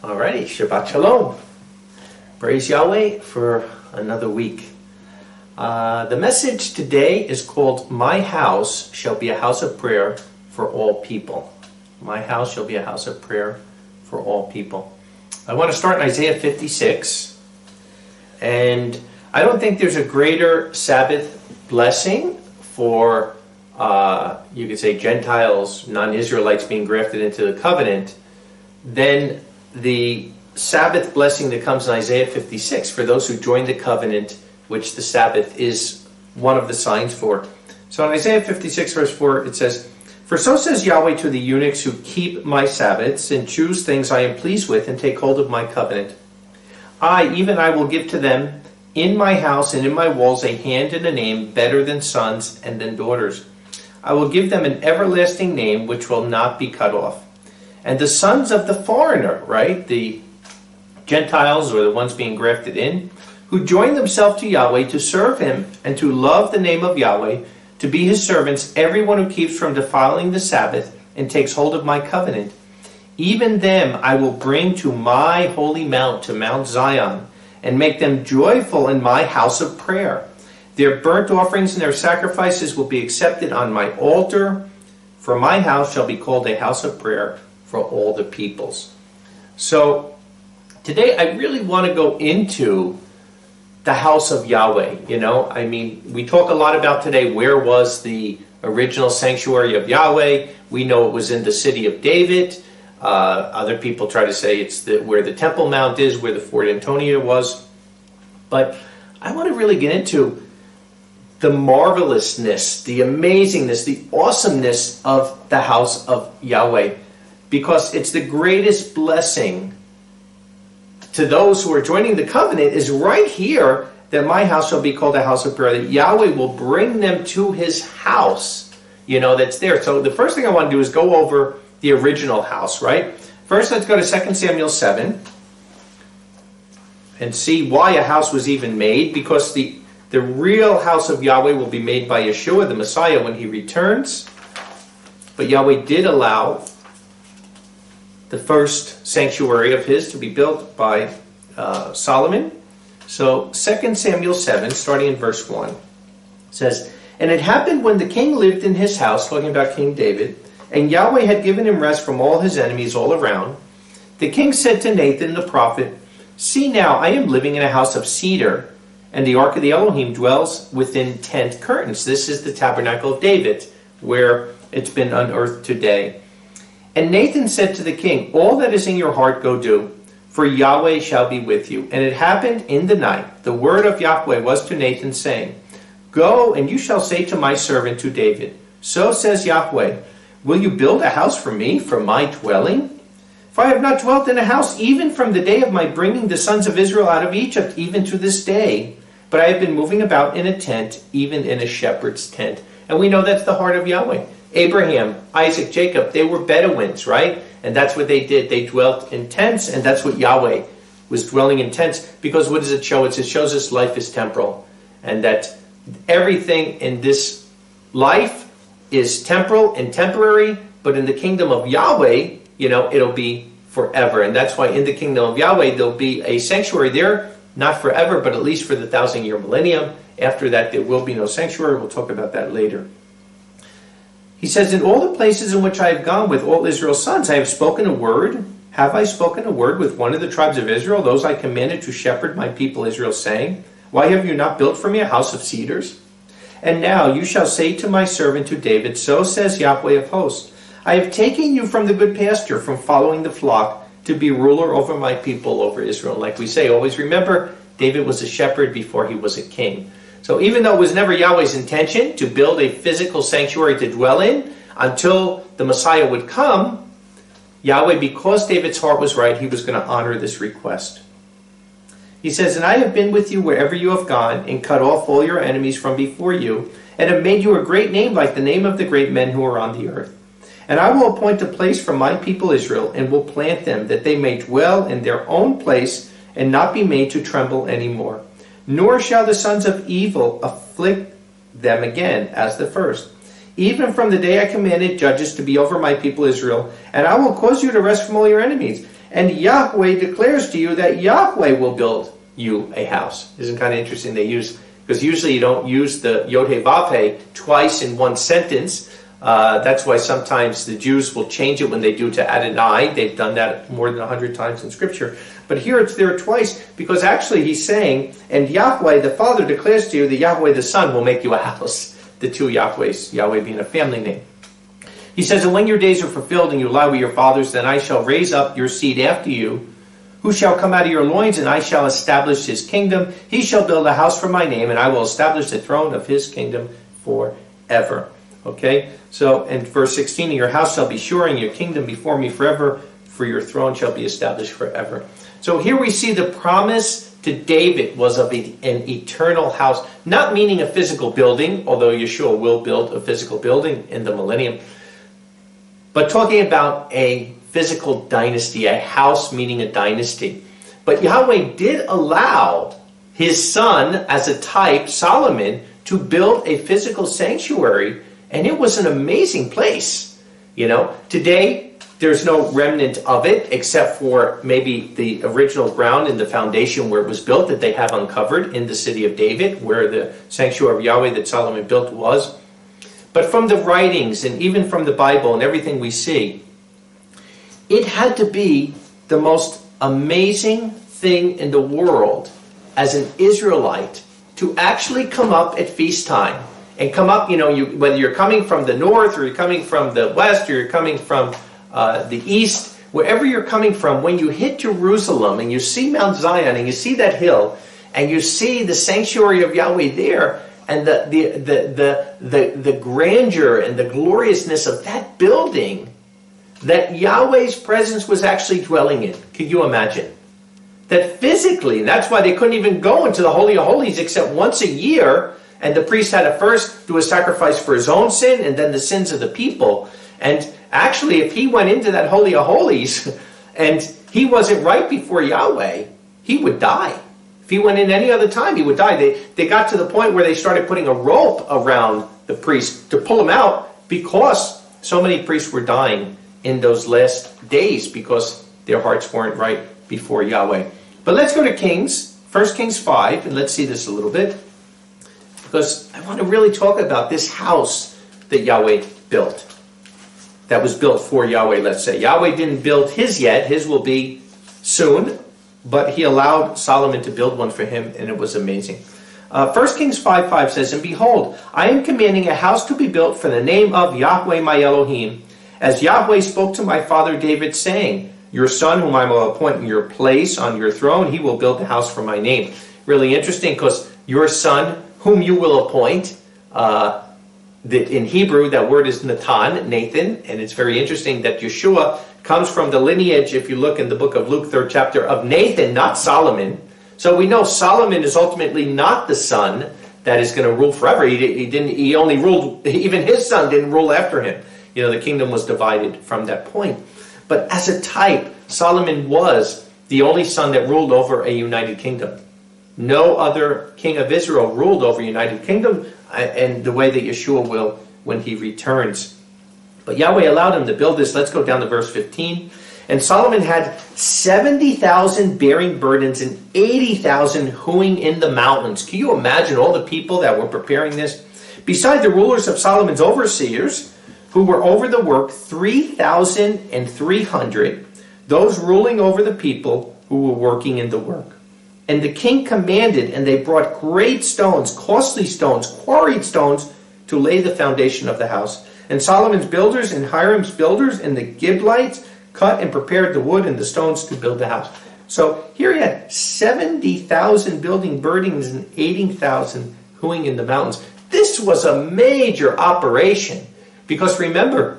Alrighty, Shabbat Shalom. Praise Yahweh for another week. The message today is called, My house shall be a house of prayer for all people. My house shall be a house of prayer for all people. I want to start in Isaiah 56. And I don't think there's a greater Sabbath blessing for, you could say, Gentiles, non-Israelites being grafted into the covenant than the Sabbath blessing that comes in Isaiah 56 for those who join the covenant, which the Sabbath is one of the signs for. So in Isaiah 56 verse 4 it says, For so says Yahweh to the eunuchs who keep my Sabbaths and choose things I am pleased with and take hold of my covenant. Even I will give to them in my house and in my walls a hand and a name better than sons and than daughters. I will give them an everlasting name which will not be cut off. And the sons of the foreigner, right, the Gentiles or the ones being grafted in, who join themselves to Yahweh to serve him and to love the name of Yahweh, to be his servants, everyone who keeps from defiling the Sabbath and takes hold of my covenant. Even them I will bring to my holy mount, to Mount Zion, and make them joyful in my house of prayer. Their burnt offerings and their sacrifices will be accepted on my altar, for my house shall be called a house of prayer for all the peoples. So today I really want to go into the house of Yahweh. We talk a lot about today, where was the original sanctuary of Yahweh? We know it was in the city of David. Other people try to say it's where the Temple Mount is, where the Fort Antonia was. But I want to really get into the marvelousness, the amazingness, the awesomeness of the house of Yahweh, because it's the greatest blessing to those who are joining the covenant is right here, that my house shall be called a house of prayer, that Yahweh will bring them to his house, that's there. So the first thing I want to do is go over the original house, right? First, let's go to 2 Samuel 7 and see why a house was even made, because the real house of Yahweh will be made by Yahshua, the Messiah, when he returns. But Yahweh did allow the first sanctuary of his to be built by Solomon. So 2 Samuel 7, starting in verse 1, says, And it happened when the king lived in his house, talking about King David, and Yahweh had given him rest from all his enemies all around, the king said to Nathan the prophet, See now, I am living in a house of cedar, and the ark of the Elohim dwells within tent curtains. This is the tabernacle of David, where it's been unearthed today. And Nathan said to the king, All that is in your heart go do, for Yahweh shall be with you. And it happened in the night, the word of Yahweh was to Nathan, saying, Go, and you shall say to my servant, to David, So says Yahweh, Will you build a house for me, for my dwelling? For I have not dwelt in a house, even from the day of my bringing the sons of Israel out of Egypt, even to this day. But I have been moving about in a tent, even in a shepherd's tent. And we know that's the heart of Yahweh. Abraham, Isaac, Jacob, they were Bedouins, right? And that's what they did. They dwelt in tents, and that's what Yahweh was, dwelling in tents. Because what does it show? It shows us life is temporal. And that everything in this life is temporal and temporary, but in the kingdom of Yahweh, it'll be forever. And that's why in the kingdom of Yahweh, there'll be a sanctuary there, not forever, but at least for the 1,000-year millennium. After that, there will be no sanctuary. We'll talk about that later. He says, In all the places in which I have gone with all Israel's sons, I have spoken a word. Have I spoken a word with one of the tribes of Israel, those I commanded to shepherd my people Israel, saying, Why have you not built for me a house of cedars? And now you shall say to my servant, to David, So says Yahweh of hosts, I have taken you from the good pasture, from following the flock, to be ruler over my people, over Israel. Like we say, always remember, David was a shepherd before he was a king. So even though it was never Yahweh's intention to build a physical sanctuary to dwell in, until the Messiah would come, Yahweh, because David's heart was right, he was going to honor this request. He says, And I have been with you wherever you have gone, and cut off all your enemies from before you, and have made you a great name, like the name of the great men who are on the earth. And I will appoint a place for my people Israel, and will plant them, that they may dwell in their own place, and not be made to tremble any more. Nor shall the sons of evil afflict them again, as the first. Even from the day I commanded judges to be over my people Israel, and I will cause you to rest from all your enemies. And Yahweh declares to you that Yahweh will build you a house. Isn't kind of interesting they use, because usually you don't use the Yod-Heh-Vav-Heh twice in one sentence. That's why sometimes the Jews will change it when they do to Adonai. They've done that more than 100 times in Scripture. But here it's there twice, because actually he's saying, and Yahweh the Father declares to you that Yahweh the Son will make you a house. The two Yahwehs, Yahweh being a family name. He says, and when your days are fulfilled and you lie with your fathers, then I shall raise up your seed after you, who shall come out of your loins, and I shall establish his kingdom. He shall build a house for my name, and I will establish the throne of his kingdom forever. Okay? So, in verse 16, your house shall be sure, and your kingdom before me forever, for your throne shall be established forever. So here we see the promise to David was of an eternal house. Not meaning a physical building, although Yahshua will build a physical building in the millennium. But talking about a physical dynasty, a house meaning a dynasty. But Yahweh did allow his son, as a type, Solomon, to build a physical sanctuary, and it was an amazing place. You know, today there's no remnant of it except for maybe the original ground and the foundation where it was built that they have uncovered in the city of David, where the sanctuary of Yahweh that Solomon built was. But from the writings and even from the Bible and everything we see, it had to be the most amazing thing in the world as an Israelite to actually come up at feast time. And come up, you know, whether you're coming from the north or you're coming from the west or you're coming from the east, wherever you're coming from, when you hit Jerusalem and you see Mount Zion and you see that hill and you see the sanctuary of Yahweh there, and the grandeur and the gloriousness of that building, that Yahweh's presence was actually dwelling in. Could you imagine? That physically, and that's why they couldn't even go into the Holy of Holies except once a year, and the priest had to first do a sacrifice for his own sin and then the sins of the people. And actually, if he went into that Holy of Holies and he wasn't right before Yahweh, he would die. If he went in any other time, he would die. They got to the point where they started putting a rope around the priest to pull him out, because so many priests were dying in those last days because their hearts weren't right before Yahweh. But let's go to Kings, 1 Kings 5, and let's see this a little bit, because I want to really talk about this house that Yahweh built. That was built for Yahweh, let's say. Yahweh didn't build his yet. His will be soon. But he allowed Solomon to build one for him, and it was amazing. 1 Kings 5:5 says, and behold, I am commanding a house to be built for the name of Yahweh my Elohim, as Yahweh spoke to my father David, saying, your son, whom I will appoint in your place on your throne, he will build a house for my name. Really interesting, because your son, whom you will appoint, in Hebrew, that word is Nathan, Nathan, and it's very interesting that Yahshua comes from the lineage, if you look in the book of Luke, 3rd chapter, of Nathan, not Solomon. So we know Solomon is ultimately not the son that is going to rule forever. He only ruled, even his son didn't rule after him. You know, the kingdom was divided from that point. But as a type, Solomon was the only son that ruled over a united kingdom. No other king of Israel ruled over a united kingdom, and the way that Yahshua will when he returns. But Yahweh allowed him to build this. Let's go down to verse 15. And Solomon had 70,000 bearing burdens and 80,000 hewing in the mountains. Can you imagine all the people that were preparing this? Beside the rulers of Solomon's overseers, who were over the work, 3,300, those ruling over the people who were working in the work. And the king commanded, and they brought great stones, costly stones, quarried stones, to lay the foundation of the house. And Solomon's builders and Hiram's builders and the Giblites cut and prepared the wood and the stones to build the house. So here you had 70,000 building burdens and 80,000 hewing in the mountains. This was a major operation, because remember,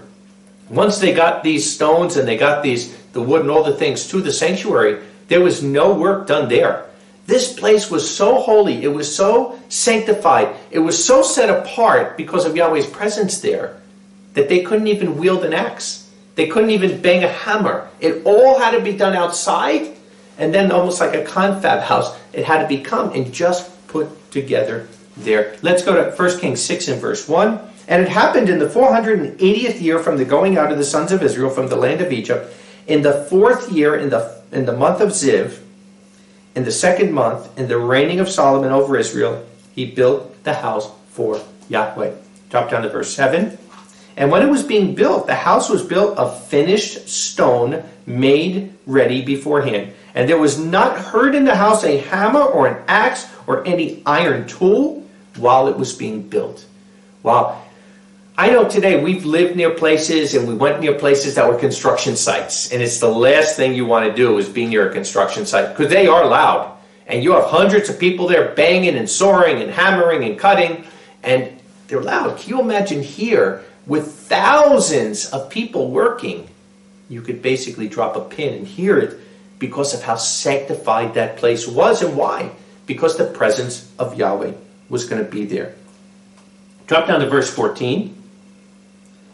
once they got these stones and they got the wood and all the things to the sanctuary, there was no work done there. This place was so holy, it was so sanctified, it was so set apart because of Yahweh's presence there, that they couldn't even wield an axe. They couldn't even bang a hammer. It all had to be done outside, and then almost like a confab house, it had to become and just put together there. Let's go to 1 Kings 6 and verse 1. And it happened in the 480th year from the going out of the sons of Israel from the land of Egypt, In the 4th year, in the month of Ziv, in the 2nd month, in the reigning of Solomon over Israel, he built the house for Yahweh. Drop down to verse 7. And when it was being built, the house was built of finished stone, made ready beforehand. And there was not heard in the house a hammer or an axe or any iron tool while it was being built. Wow. I know today we've lived near places and we went near places that were construction sites. And it's the last thing you want to do is be near a construction site, because they are loud. And you have hundreds of people there banging and sawing and hammering and cutting. And they're loud. Can you imagine here with thousands of people working? You could basically drop a pin and hear it because of how sanctified that place was. And why? Because the presence of Yahweh was going to be there. Drop down to verse 14.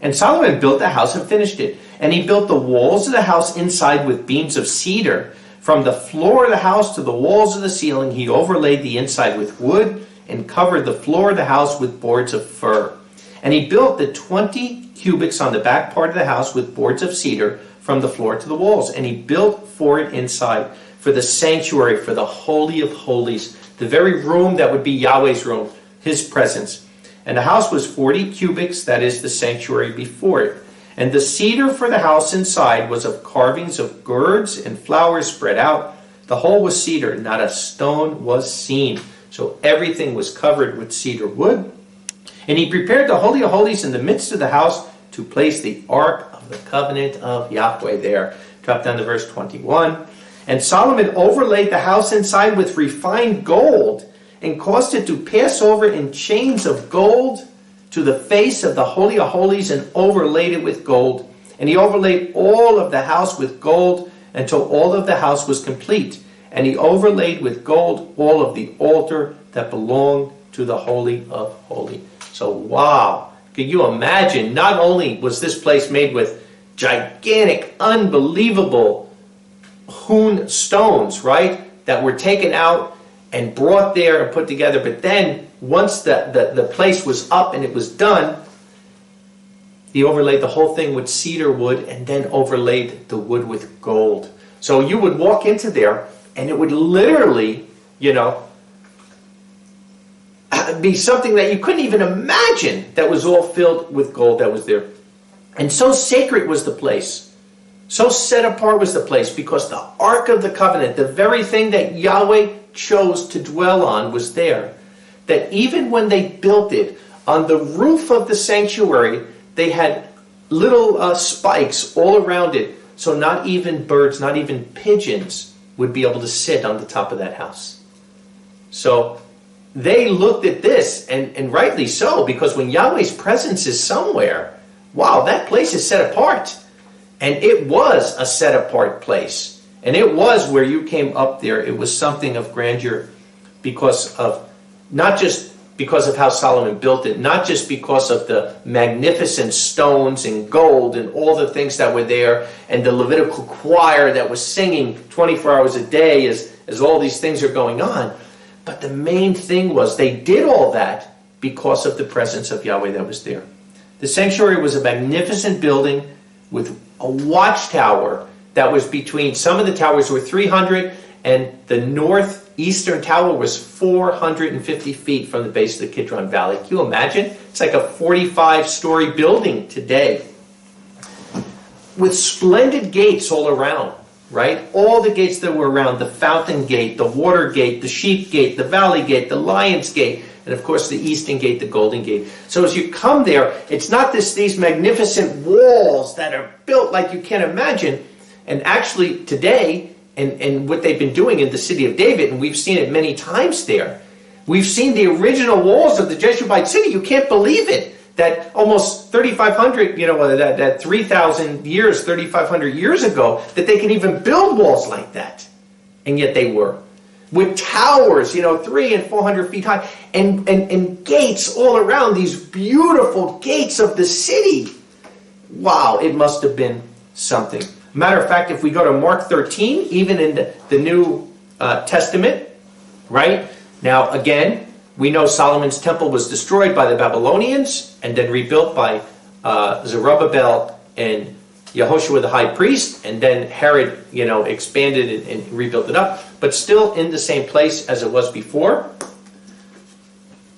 And Solomon built the house and finished it. And he built the walls of the house inside with beams of cedar. From the floor of the house to the walls of the ceiling, he overlaid the inside with wood and covered the floor of the house with boards of fir. And he built the 20 cubits on the back part of the house with boards of cedar from the floor to the walls. And he built for it inside, for the sanctuary, for the Holy of Holies, the very room that would be Yahweh's room, his presence. And the house was 40 cubits, that is the sanctuary before it. And the cedar for the house inside was of carvings of gourds and flowers spread out. The whole was cedar, not a stone was seen. So everything was covered with cedar wood. And he prepared the Holy of Holies in the midst of the house to place the ark of the covenant of Yahweh there. Drop down to verse 21. And Solomon overlaid the house inside with refined gold and caused it to pass over in chains of gold to the face of the Holy of Holies and overlaid it with gold. And he overlaid all of the house with gold until all of the house was complete. And he overlaid with gold all of the altar that belonged to the Holy of Holies. So wow, could you imagine, not only was this place made with gigantic, unbelievable hewn stones, right, that were taken out and brought there and put together, but then once the place was up and it was done, he overlaid the whole thing with cedar wood and then overlaid the wood with gold. So you would walk into there and it would literally, be something that you couldn't even imagine that was all filled with gold that was there. And so sacred was the place. So set apart was the place because the Ark of the Covenant, the very thing that Yahweh chose to dwell on, was there. That even when they built it, on the roof of the sanctuary, they had little spikes all around it. So not even birds, not even pigeons would be able to sit on the top of that house. So they looked at this, and rightly so, because when Yahweh's presence is somewhere, wow, that place is set apart. And it was a set apart place. And it was where you came up there. It was something of grandeur because of, not just because of how Solomon built it, not just because of the magnificent stones and gold and all the things that were there, and the Levitical choir that was singing 24 hours a day as all these things are going on. But the main thing was they did all that because of the presence of Yahweh that was there. The sanctuary was a magnificent building with a watchtower that was between, some of the towers were 300, and the northeastern tower was 450 feet from the base of the Kidron Valley. Can you imagine? It's like a 45-story building today with splendid gates all around. Right? All the gates that were around, the fountain gate, the water gate, the sheep gate, the valley gate, the lion's gate, and of course the eastern gate, the golden gate. So as you come there, it's not these magnificent walls that are built like you can't imagine. And actually today, and what they've been doing in the city of David, and we've seen it many times there, we've seen the original walls of the Jeshurite city. You can't believe it. That almost 3,500, that 3,000 years, 3,500 years ago, that they can even build walls like that. And yet they were. With towers, 300 and 400 feet high, and gates all around, these beautiful gates of the city. Wow, it must have been something. Matter of fact, if we go to Mark 13, even in the New Testament, right? Now, again, we know Solomon's temple was destroyed by the Babylonians and then rebuilt by Zerubbabel and Yehoshua the high priest, and then Herod, expanded it and rebuilt it up, but still in the same place as it was before.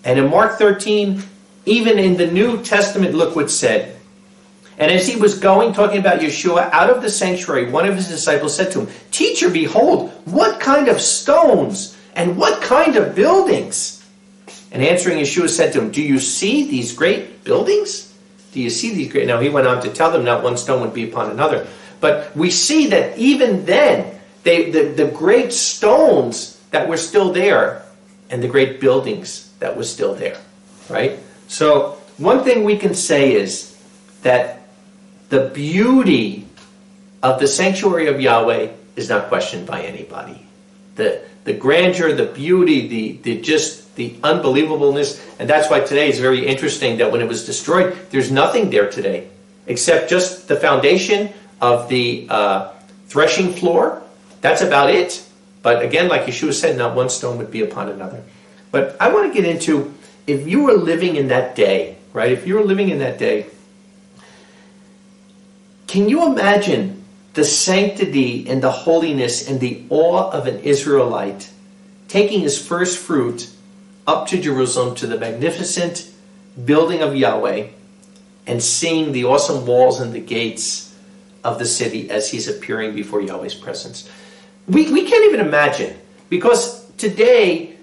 And in Mark 13, even in the New Testament, look what's said. And as he was going, talking about Yeshua, out of the sanctuary, one of his disciples said to him, "Teacher, behold, what kind of stones and what kind of buildings?" And answering, Yeshua said to him, "Do you see these great buildings? Do you see these great..." Now he went on to tell them not one stone would be upon another. But we see that even then, the great stones that were still there and the great buildings that were still there. Right? So one thing we can say is that the beauty of the sanctuary of Yahweh is not questioned by anybody. The grandeur, the beauty, the unbelievableness, and that's why today is very interesting that when it was destroyed, there's nothing there today except just the foundation of the threshing floor. That's about it. But again, like Yeshua said, not one stone would be upon another. But I want to get into, if you were living in that day, right? If you were living in that day, can you imagine the sanctity and the holiness and the awe of an Israelite taking his first fruit up to Jerusalem, to the magnificent building of Yahweh, and seeing the awesome walls and the gates of the city as he's appearing before Yahweh's presence? We can't even imagine, because today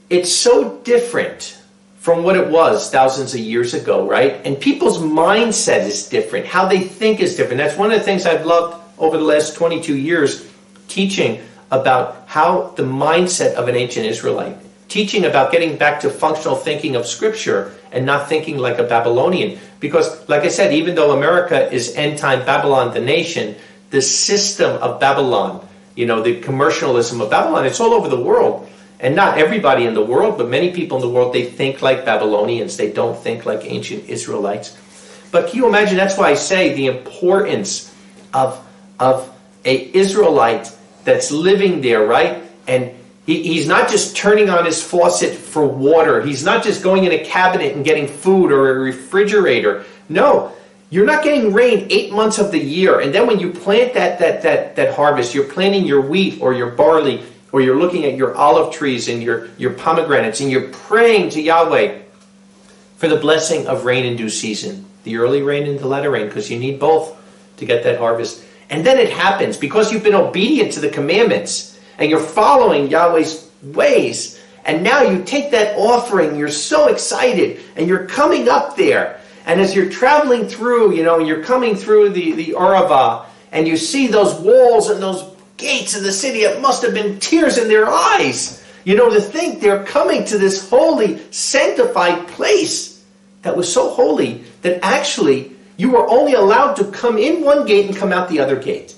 it's so different from what it was thousands of years ago, right? And people's mindset is different. How they think is different. That's one of the things I've loved over the last 22 years, teaching about how the mindset of an ancient Israelite, teaching about getting back to functional thinking of Scripture and not thinking like a Babylonian. Because, like I said, even though America is end-time Babylon, the nation, the system of Babylon, the commercialism of Babylon, it's all over the world. And not everybody in the world, but many people in the world, they think like Babylonians. They don't think like ancient Israelites. But can you imagine, that's why I say the importance of a Israelite that's living there, right? And he's not just turning on his faucet for water. He's not just going in a cabinet and getting food or a refrigerator. No, you're not getting rain 8 months of the year. And then when you plant that harvest, you're planting your wheat or your barley, or you're looking at your olive trees and your pomegranates, and you're praying to Yahweh for the blessing of rain in due season, the early rain and the latter rain, because you need both to get that harvest. And then it happens because you've been obedient to the commandments and you're following Yahweh's ways. And now you take that offering, you're so excited, and you're coming up there. And as you're traveling through, and you're coming through the Arava, and you see those walls and those gates of the city, it must have been tears in their eyes, to think they're coming to this holy, sanctified place that was so holy that actually you were only allowed to come in one gate and come out the other gate.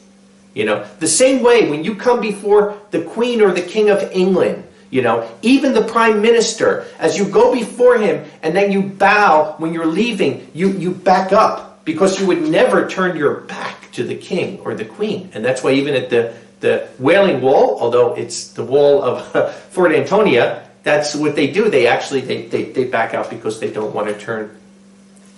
The same way when you come before the Queen or the King of England, even the Prime Minister, as you go before him and then you bow when you're leaving, you back up, because you would never turn your back to the King or the Queen. And that's why even at the Wailing Wall, although it's the wall of Fort Antonia, that's what they do. They actually they back out because they don't want to turn.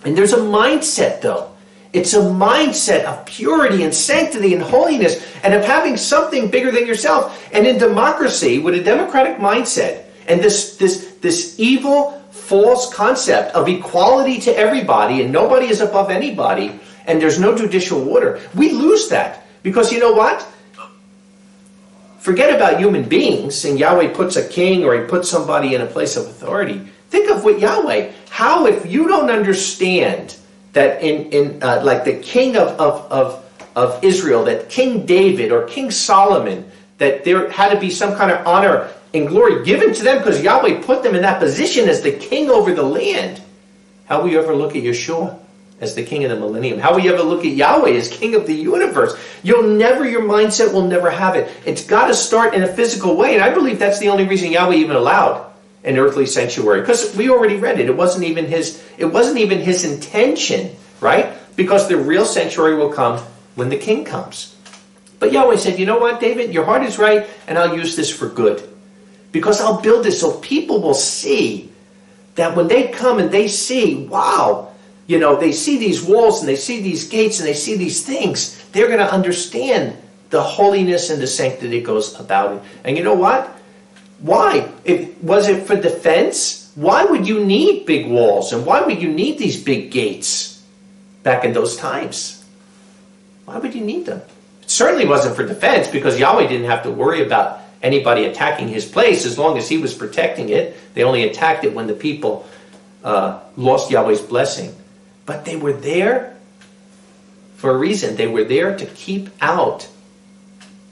And there's a mindset, though. It's a mindset of purity and sanctity and holiness and of having something bigger than yourself. And in democracy, with a democratic mindset and this evil, false concept of equality to everybody and nobody is above anybody and there's no judicial order, we lose that. Because you know what? Forget about human beings and Yahweh puts a king or he puts somebody in a place of authority. Think of what Yahweh, how if you don't understand that in like the king of Israel, that King David or King Solomon, that there had to be some kind of honor and glory given to them because Yahweh put them in that position as the king over the land. How will you ever look at Yeshua as the king of the millennium? How will you ever look at Yahweh as king of the universe? Your mindset will never have it. It's got to start in a physical way. And I believe that's the only reason Yahweh even allowed an earthly sanctuary. Because we already read it. It wasn't even his intention, right? Because the real sanctuary will come when the king comes. But Yahweh said, you know what, David? Your heart is right, and I'll use this for good. Because I'll build this so people will see that when they come and they see, wow, they see these walls and they see these gates and they see these things, they're going to understand the holiness and the sanctity that goes about it. And you know what? Why? Was it for defense? Why would you need big walls? And why would you need these big gates back in those times? Why would you need them? It certainly wasn't for defense, because Yahweh didn't have to worry about anybody attacking his place as long as he was protecting it. They only attacked it when the people lost Yahweh's blessing. But they were there for a reason. They were there to keep out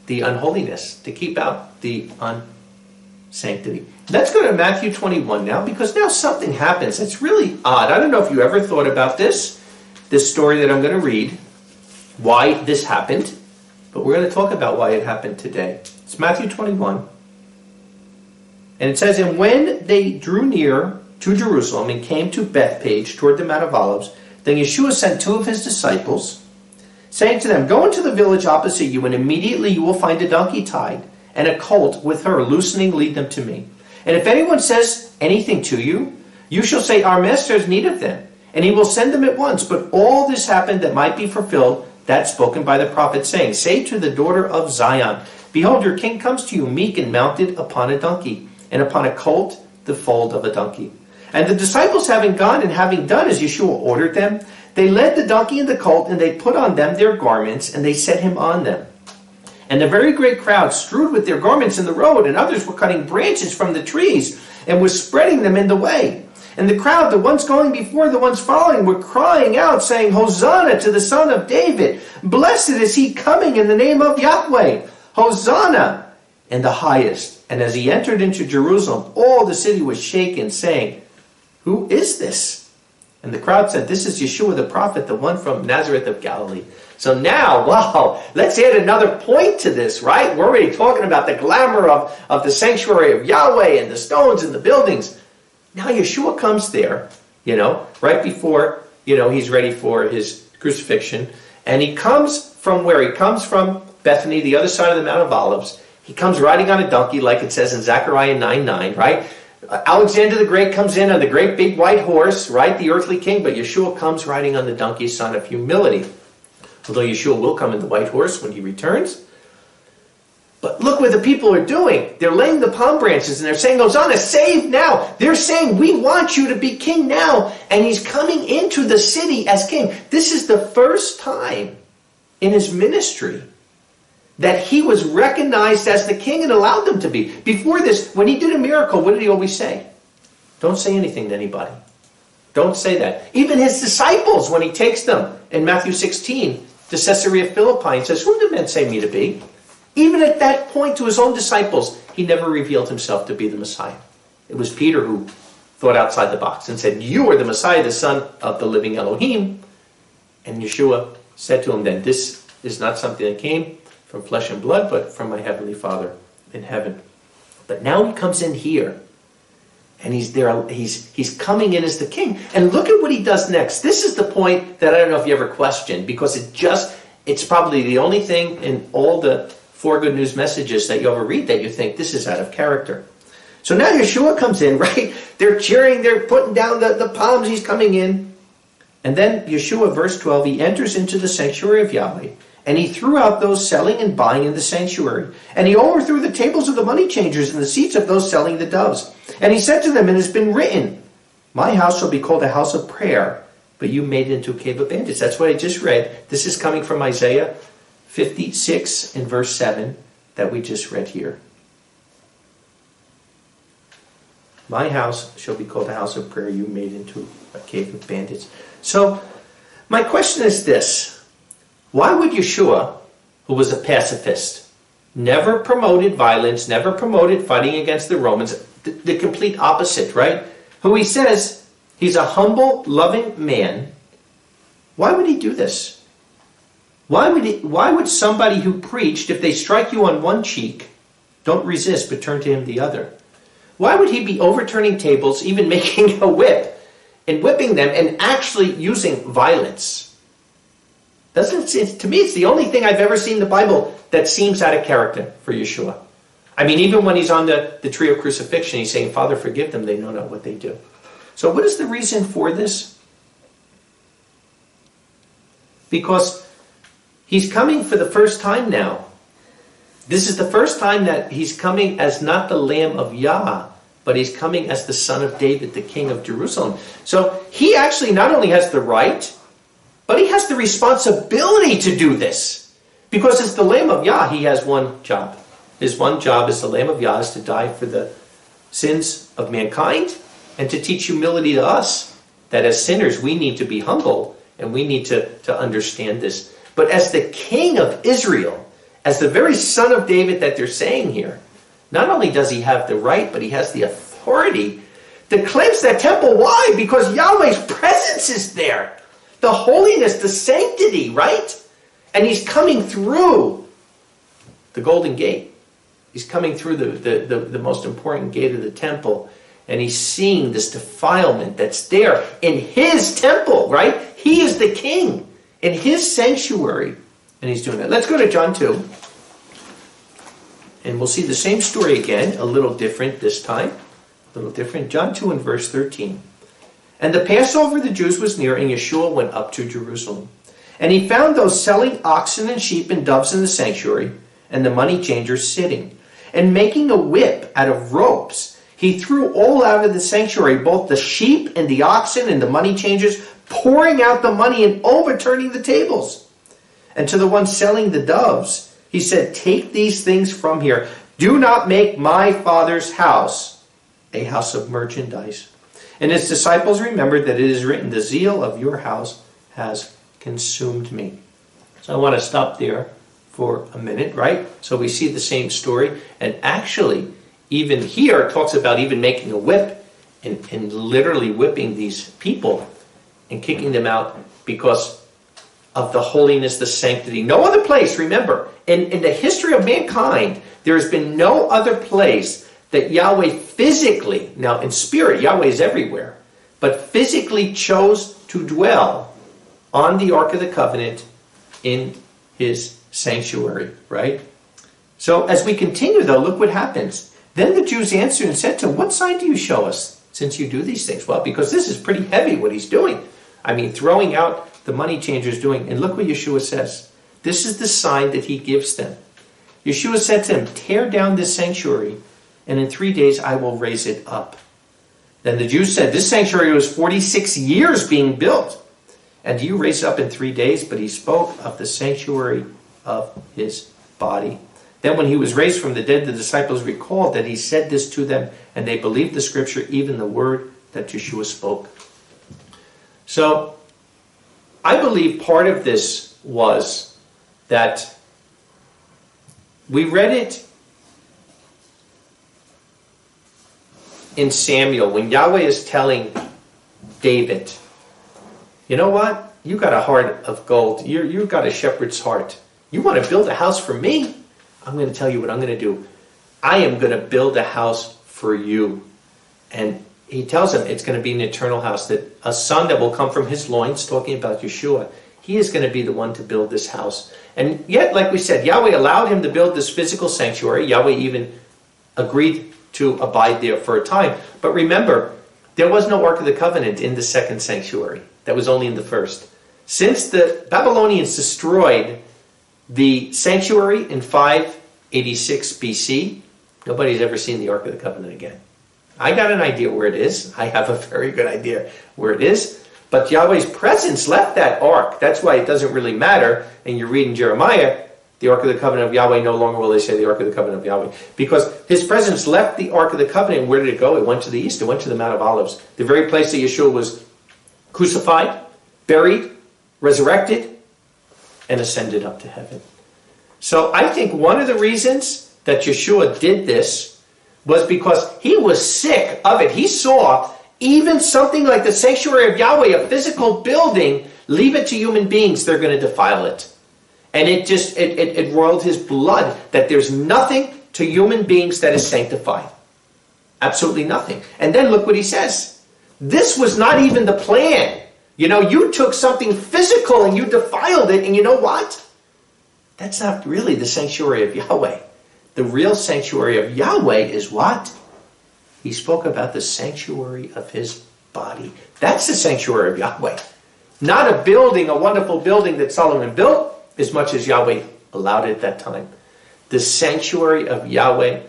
the unholiness, to keep out the unsanctity. Let's go to Matthew 21 now, because now something happens. It's really odd. I don't know if you ever thought about this story that I'm going to read, why this happened, but we're going to talk about why it happened today. It's Matthew 21. And it says, "And when they drew near to Jerusalem and came to Bethpage toward the Mount of Olives, then Yahshua sent 2 of his disciples, saying to them, 'Go into the village opposite you, and immediately you will find a donkey tied, and a colt with her loosening. Lead them to me. And if anyone says anything to you, you shall say, Our master has need of them, and he will send them at once. But all this happened that might be fulfilled, that spoken by the prophet, saying, Say to the daughter of Zion, Behold, your king comes to you, meek and mounted upon a donkey, and upon a colt, the foal of a donkey.' And the disciples having gone and having done as Yeshua ordered them, they led the donkey and the colt, and they put on them their garments, and they set him on them. And a very great crowd strewed with their garments in the road, and others were cutting branches from the trees, and were spreading them in the way. And the crowd, the ones going before, the ones following, were crying out, saying, Hosanna to the Son of David! Blessed is he coming in the name of Yahweh! Hosanna in the highest! And as he entered into Jerusalem, all the city was shaken, saying, Who is this? And the crowd said, This is Yeshua the prophet, the one from Nazareth of Galilee. So now, wow, let's add another point to this, right? We're already talking about the glamour of the sanctuary of Yahweh and the stones and the buildings. Now Yeshua comes there, right before, he's ready for his crucifixion. And he comes from where? He comes from Bethany, the other side of the Mount of Olives. He comes riding on a donkey, like it says in Zechariah 9:9, right? Alexander the Great comes in on the great big white horse, right? The earthly king. But Yeshua comes riding on the donkey, son of humility. Although Yeshua will come in the white horse when he returns. But look what the people are doing. They're laying the palm branches and they're saying, Hosanna, save now. They're saying, we want you to be king now. And he's coming into the city as king. This is the first time in his ministry that he was recognized as the king and allowed them to be. Before this, when he did a miracle, what did he always say? Don't say anything to anybody. Don't say that. Even his disciples, when he takes them in Matthew 16 to Caesarea Philippi and says, Who do men say me to be? Even at that point to his own disciples, he never revealed himself to be the Messiah. It was Peter who thought outside the box and said, You are the Messiah, the Son of the living Elohim. And Yeshua said to him then, This is not something that came from flesh and blood, but from my heavenly Father in heaven. But now he comes in here. And he's there. He's coming in as the king. And look at what he does next. This is the point that I don't know if you ever questioned, because it's probably the only thing in all the 4 good news messages that you ever read that you think this is out of character. So now Yeshua comes in, right? They're cheering, they're putting down the palms, he's coming in. And then Yeshua, verse 12, he enters into the sanctuary of Yahweh, and he threw out those selling and buying in the sanctuary. And he overthrew the tables of the money changers and the seats of those selling the doves. And he said to them, It has been written, My house shall be called a house of prayer, but you made it into a cave of bandits. That's what I just read. This is coming from Isaiah 56 in verse 7 that we just read here. My house shall be called a house of prayer, you made into a cave of bandits. So, my question is this. Why would Yeshua, who was a pacifist, never promoted violence, never promoted fighting against the Romans, the complete opposite, right? Who he says he's a humble, loving man. Why would he do this? Why would somebody who preached, if they strike you on one cheek, don't resist, but turn to him the other? Why would he be overturning tables, even making a whip, and whipping them, and actually using violence? To me, it's the only thing I've ever seen in the Bible that seems out of character for Yeshua. I mean, even when he's on the tree of crucifixion, he's saying, Father, forgive them, they know not what they do. So what is the reason for this? because he's coming for the first time now. This is the first time that he's coming as not the Lamb of Yah, but he's coming as the Son of David, the King of Jerusalem. So he actually not only has the right, but he has the responsibility to do this. Because as the Lamb of Yah, he has one job. His one job as the Lamb of Yah is to die for the sins of mankind and to teach humility to us, that as sinners we need to be humble and we need to understand this. But as the King of Israel, as the very Son of David that they're saying here, not only does he have the right, but he has the authority to cleanse that temple. Why? Because Yahweh's presence is there. The holiness, the sanctity, right? And he's coming through the golden gate. He's coming through the most important gate of the temple. And he's seeing this defilement that's there in his temple, right? He is the king in his sanctuary. And he's doing that. Let's go to John 2. And we'll see the same story again, a little different this time. A little different. John 2 and verse 13. And the Passover of the Jews was near, and Yahshua went up to Jerusalem. And he found those selling oxen and sheep and doves in the sanctuary, and the money changers sitting. And making a whip out of ropes, he threw all out of the sanctuary, both the sheep and the oxen and the money changers, pouring out the money and overturning the tables. And to the one selling the doves, he said, take these things from here. Do not make my Father's house a house of merchandise. And his disciples remembered that it is written, the zeal of your house has consumed me. So I want to stop there for a minute, right? So we see the same story. And actually, even here, it talks about even making a whip and literally whipping these people and kicking them out because of the holiness, the sanctity. No other place, remember, in the history of mankind, there has been no other place that Yahweh physically, now in spirit, Yahweh is everywhere, but physically chose to dwell on the Ark of the Covenant in his sanctuary, right? So as we continue though, look what happens. Then the Jews answered and said to him, what sign do you show us since you do these things? Well, because this is pretty heavy what he's doing. I mean, throwing out the money changers doing. And look what Yahshua says. This is the sign that he gives them. Yahshua said to him, tear down this sanctuary, and in 3 days I will raise it up. Then the Jews said, this sanctuary was 46 years being built, and do you raise it up in 3 days? But he spoke of the sanctuary of his body. Then when he was raised from the dead, the disciples recalled that he said this to them, and they believed the scripture, even the word that Yahshua spoke. So, I believe part of this was that we read it in Samuel when Yahweh is telling David, you know what? You got a heart of gold. You've got a shepherd's heart. You want to build a house for me? I'm going to tell you what I'm going to do. I am going to build a house for you. And he tells him it's going to be an eternal house, that a son that will come from his loins, talking about Yahshua, he is going to be the one to build this house. And yet, like we said, Yahweh allowed him to build this physical sanctuary. Yahweh even agreed to abide there for a time. But remember, there was no Ark of the Covenant in the second sanctuary. That was only in the first. Since the Babylonians destroyed the sanctuary in 586 BC, nobody's ever seen the Ark of the Covenant again. I got an idea where it is. I have a very good idea where it is. But Yahweh's presence left that ark. That's why it doesn't really matter. And you read in Jeremiah, the Ark of the Covenant of Yahweh, no longer will they say the Ark of the Covenant of Yahweh. Because his presence left the Ark of the Covenant. Where did it go? It went to the east. It went to the Mount of Olives. The very place that Yahshua was crucified, buried, resurrected, and ascended up to heaven. So I think one of the reasons that Yahshua did this was because he was sick of it. He saw even something like the sanctuary of Yahweh, a physical building, leave it to human beings, they're going to defile it. And it roiled his blood that there's nothing to human beings that is sanctified. Absolutely nothing. And then look what he says. This was not even the plan. You know, you took something physical and you defiled it, and you know what? That's not really the sanctuary of Yahweh. The real sanctuary of Yahweh is what? He spoke about the sanctuary of his body. That's the sanctuary of Yahweh. Not a building, a wonderful building that Solomon built, as much as Yahweh allowed it at that time. The sanctuary of Yahweh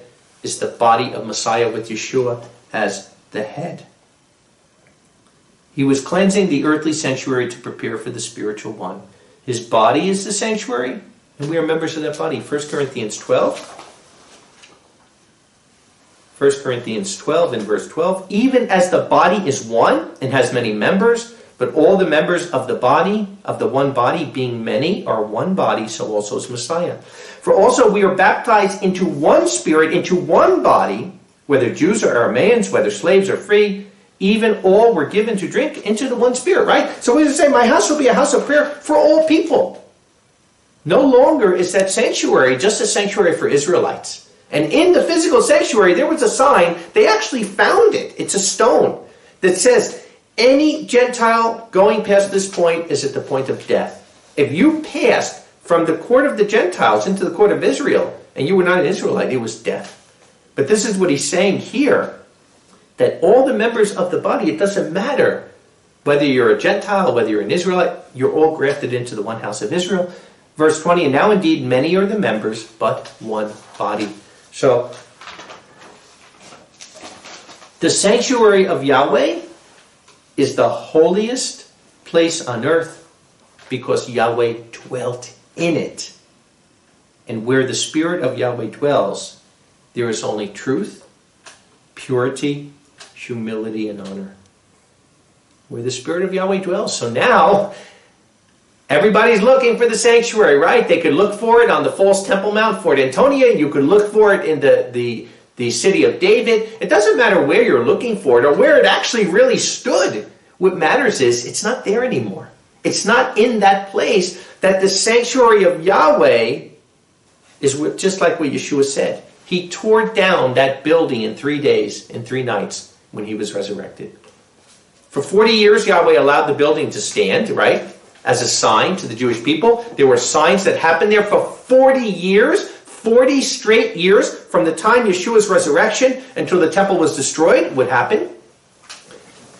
is the body of Messiah with Yahshua as the head. He was cleansing the earthly sanctuary to prepare for the spiritual one. His body is the sanctuary, and we are members of that body. 1 Corinthians 12. 1 Corinthians 12 and verse 12. Even as the body is one and has many members, but all the members of the body, of the one body, being many, are one body, so also is Messiah. For also we are baptized into one spirit, into one body, whether Jews or Arameans, whether slaves or free, even all were given to drink into the one spirit, right? So we would say, my house will be a house of prayer for all people. No longer is that sanctuary just a sanctuary for Israelites. And in the physical sanctuary, there was a sign. They actually found it. It's a stone that says, any Gentile going past this point is at the point of death. If you passed from the court of the Gentiles into the court of Israel, and you were not an Israelite, it was death. But this is what he's saying here, that all the members of the body, it doesn't matter whether you're a Gentile, whether you're an Israelite, you're all grafted into the one house of Israel. Verse 20, and now indeed many are the members, but one body. So, the sanctuary of Yahweh is the holiest place on earth because Yahweh dwelt in it. And where the Spirit of Yahweh dwells, there is only truth, purity, humility, and honor. Where the Spirit of Yahweh dwells. So now, everybody's looking for the sanctuary, right? They could look for it on the false Temple Mount, Fort Antonia. You could look for it in the city of David. It doesn't matter where you're looking for it or where it actually really stood. What matters is it's not there anymore. It's not in that place. That the sanctuary of Yahweh is just like what Yahshua said. He tore down that building in 3 days and 3 nights when he was resurrected. For 40 years, Yahweh allowed the building to stand, right? As a sign to the Jewish people. There were signs that happened there for 40 years. 40 straight years from the time Yeshua's resurrection until the temple was destroyed would happen.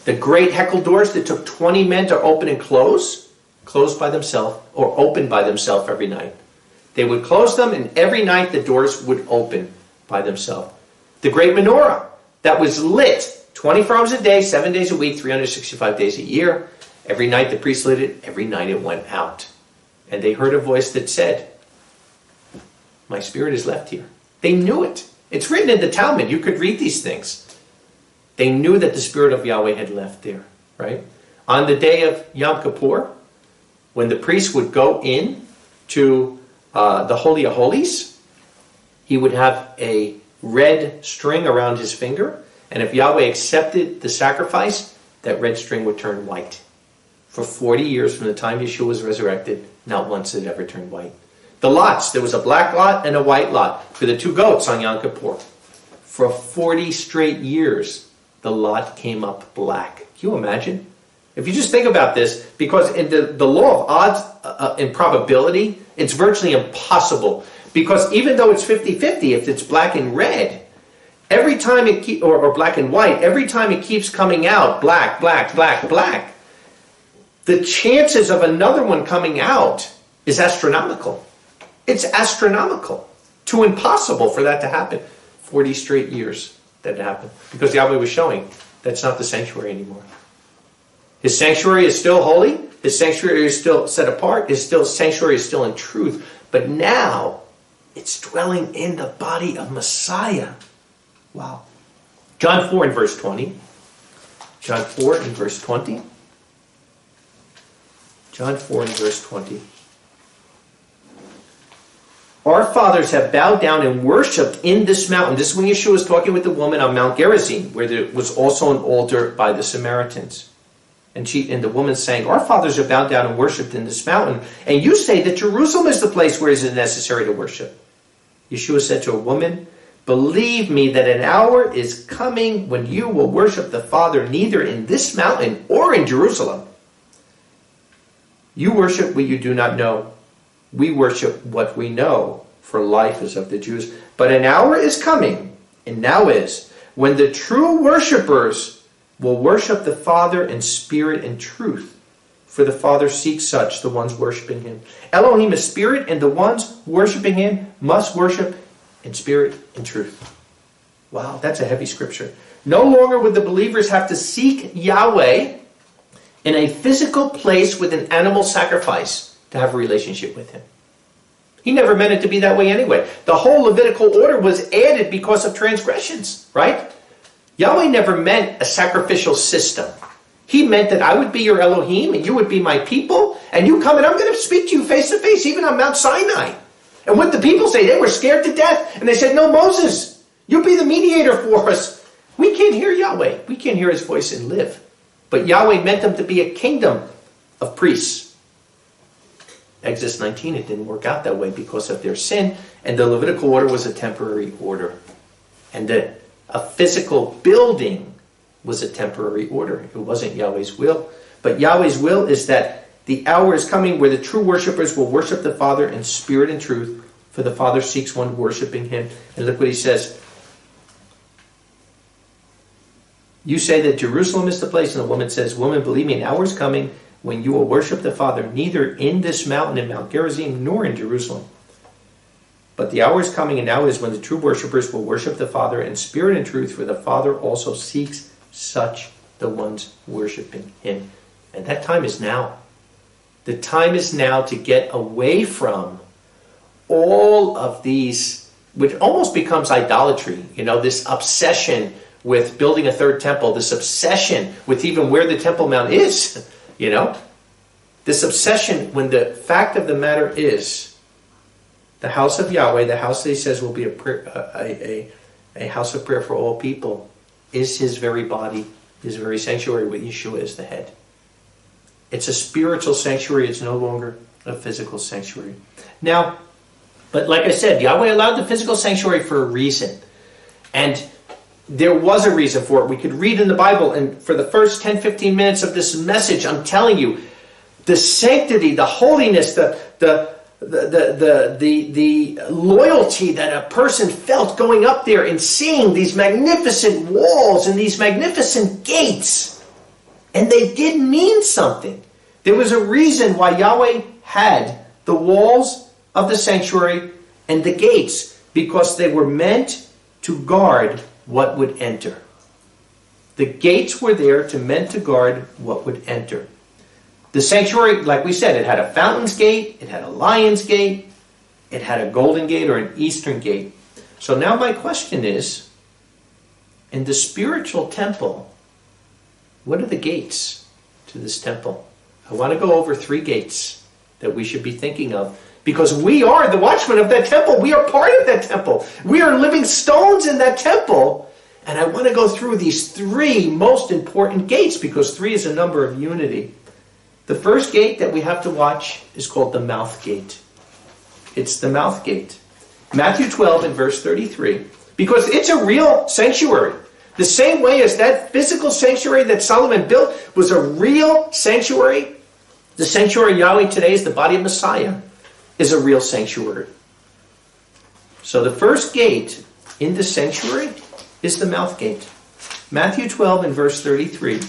The great heckle doors that took 20 men to open and closed by themselves or opened by themselves every night. They would close them, and every night the doors would open by themselves. The great menorah that was lit 24 hours a day, 7 days a week, 365 days a year. Every night the priest lit it, every night it went out. And they heard a voice that said, my spirit is left here. They knew it. It's written in the Talmud. You could read these things. They knew that the Spirit of Yahweh had left there, right? On the day of Yom Kippur, when the priest would go in to the Holy of Holies, he would have a red string around his finger, and if Yahweh accepted the sacrifice, that red string would turn white. For 40 years from the time Yeshua was resurrected, not once did it ever turn white. The lots, there was a black lot and a white lot for the 2 goats on Yom Kippur. For 40 straight years, the lot came up black. Can you imagine? If you just think about this, because in the law of odds and probability, it's virtually impossible. Because even though it's 50-50, if it's black and red, every time it or black and white, every time it keeps coming out black, black, black, black, the chances of another one coming out is astronomical. It's astronomical. Too impossible for that to happen. 40 straight years that happened. Because Yahweh was showing that's not the sanctuary anymore. His sanctuary is still holy. His sanctuary is still set apart. His sanctuary is still in truth. But now, it's dwelling in the body of Messiah. Wow. John 4 and verse 20. John 4 and verse 20. John 4 and verse 20. Our fathers have bowed down and worshipped in this mountain. This is when Yeshua was talking with the woman on Mount Gerizim, where there was also an altar by the Samaritans. And the woman saying, our fathers have bowed down and worshipped in this mountain. And you say that Jerusalem is the place where it is necessary to worship. Yeshua said to a woman, believe me that an hour is coming when you will worship the Father neither in this mountain or in Jerusalem. You worship what you do not know. We worship what we know, for life is of the Jews. But an hour is coming, and now is, when the true worshipers will worship the Father in spirit and truth. for the Father seeks such, the ones worshiping him. Elohim is spirit, and the ones worshiping him must worship in spirit and truth. Wow, that's a heavy scripture. No longer would the believers have to seek Yahweh in a physical place with an animal sacrifice to have a relationship with him. He never meant it to be that way anyway. The whole Levitical order was added because of transgressions, right? Yahweh never meant a sacrificial system. He meant that I would be your Elohim and you would be my people, and you come and I'm going to speak to you face to face, even on Mount Sinai. And what the people say, they were scared to death, and they said, no, Moses, you be the mediator for us. We can't hear Yahweh. We can't hear his voice and live. But Yahweh meant them to be a kingdom of priests. Exodus 19, it didn't work out that way because of their sin, and the Levitical order was a temporary order. And a physical building was a temporary order. It wasn't Yahweh's will. But Yahweh's will is that the hour is coming where the true worshipers will worship the Father in spirit and truth, for the Father seeks one worshiping him. And look what he says. You say that Jerusalem is the place, and the woman says, woman, believe me, an hour is coming when you will worship the Father, neither in this mountain in Mount Gerizim, nor in Jerusalem. But the hour is coming, and now is when the true worshipers will worship the Father in spirit and truth, for the Father also seeks such, the ones worshiping him. And that time is now. The time is now to get away from all of these, which almost becomes idolatry, this obsession with building a third temple, this obsession with even where the Temple Mount is, this obsession, when the fact of the matter is, the house of Yahweh, the house that he says will be a house of prayer for all people, is his very body, his very sanctuary, with Yahshua as the head. It's a spiritual sanctuary. It's no longer a physical sanctuary. Now, but like I said, Yahweh allowed the physical sanctuary for a reason. And there was a reason for it. We could read in the Bible, and for the first 10, 15 minutes of this message, I'm telling you, the sanctity, the holiness, the loyalty that a person felt going up there and seeing these magnificent walls and these magnificent gates. And they did mean something. There was a reason why Yahweh had the walls of the sanctuary and the gates, because they were meant to guard what would enter. The gates were there meant to guard what would enter. The sanctuary, like we said, it had a fountain's gate, it had a lion's gate, it had a golden gate or an eastern gate. So now my question is, in the spiritual temple, what are the gates to this temple? I want to go over 3 gates that we should be thinking of, because we are the watchmen of that temple. We are part of that temple. We are living stones in that temple. And I want to go through these 3 most important gates, because 3 is a number of unity. The first gate that we have to watch is called the mouth gate. It's the mouth gate. Matthew 12 and verse 33. Because it's a real sanctuary. The same way as that physical sanctuary that Solomon built was a real sanctuary, the sanctuary Yahweh today is the body of Messiah, is a real sanctuary. So the first gate in the sanctuary is the mouth gate. Matthew 12 and verse 33.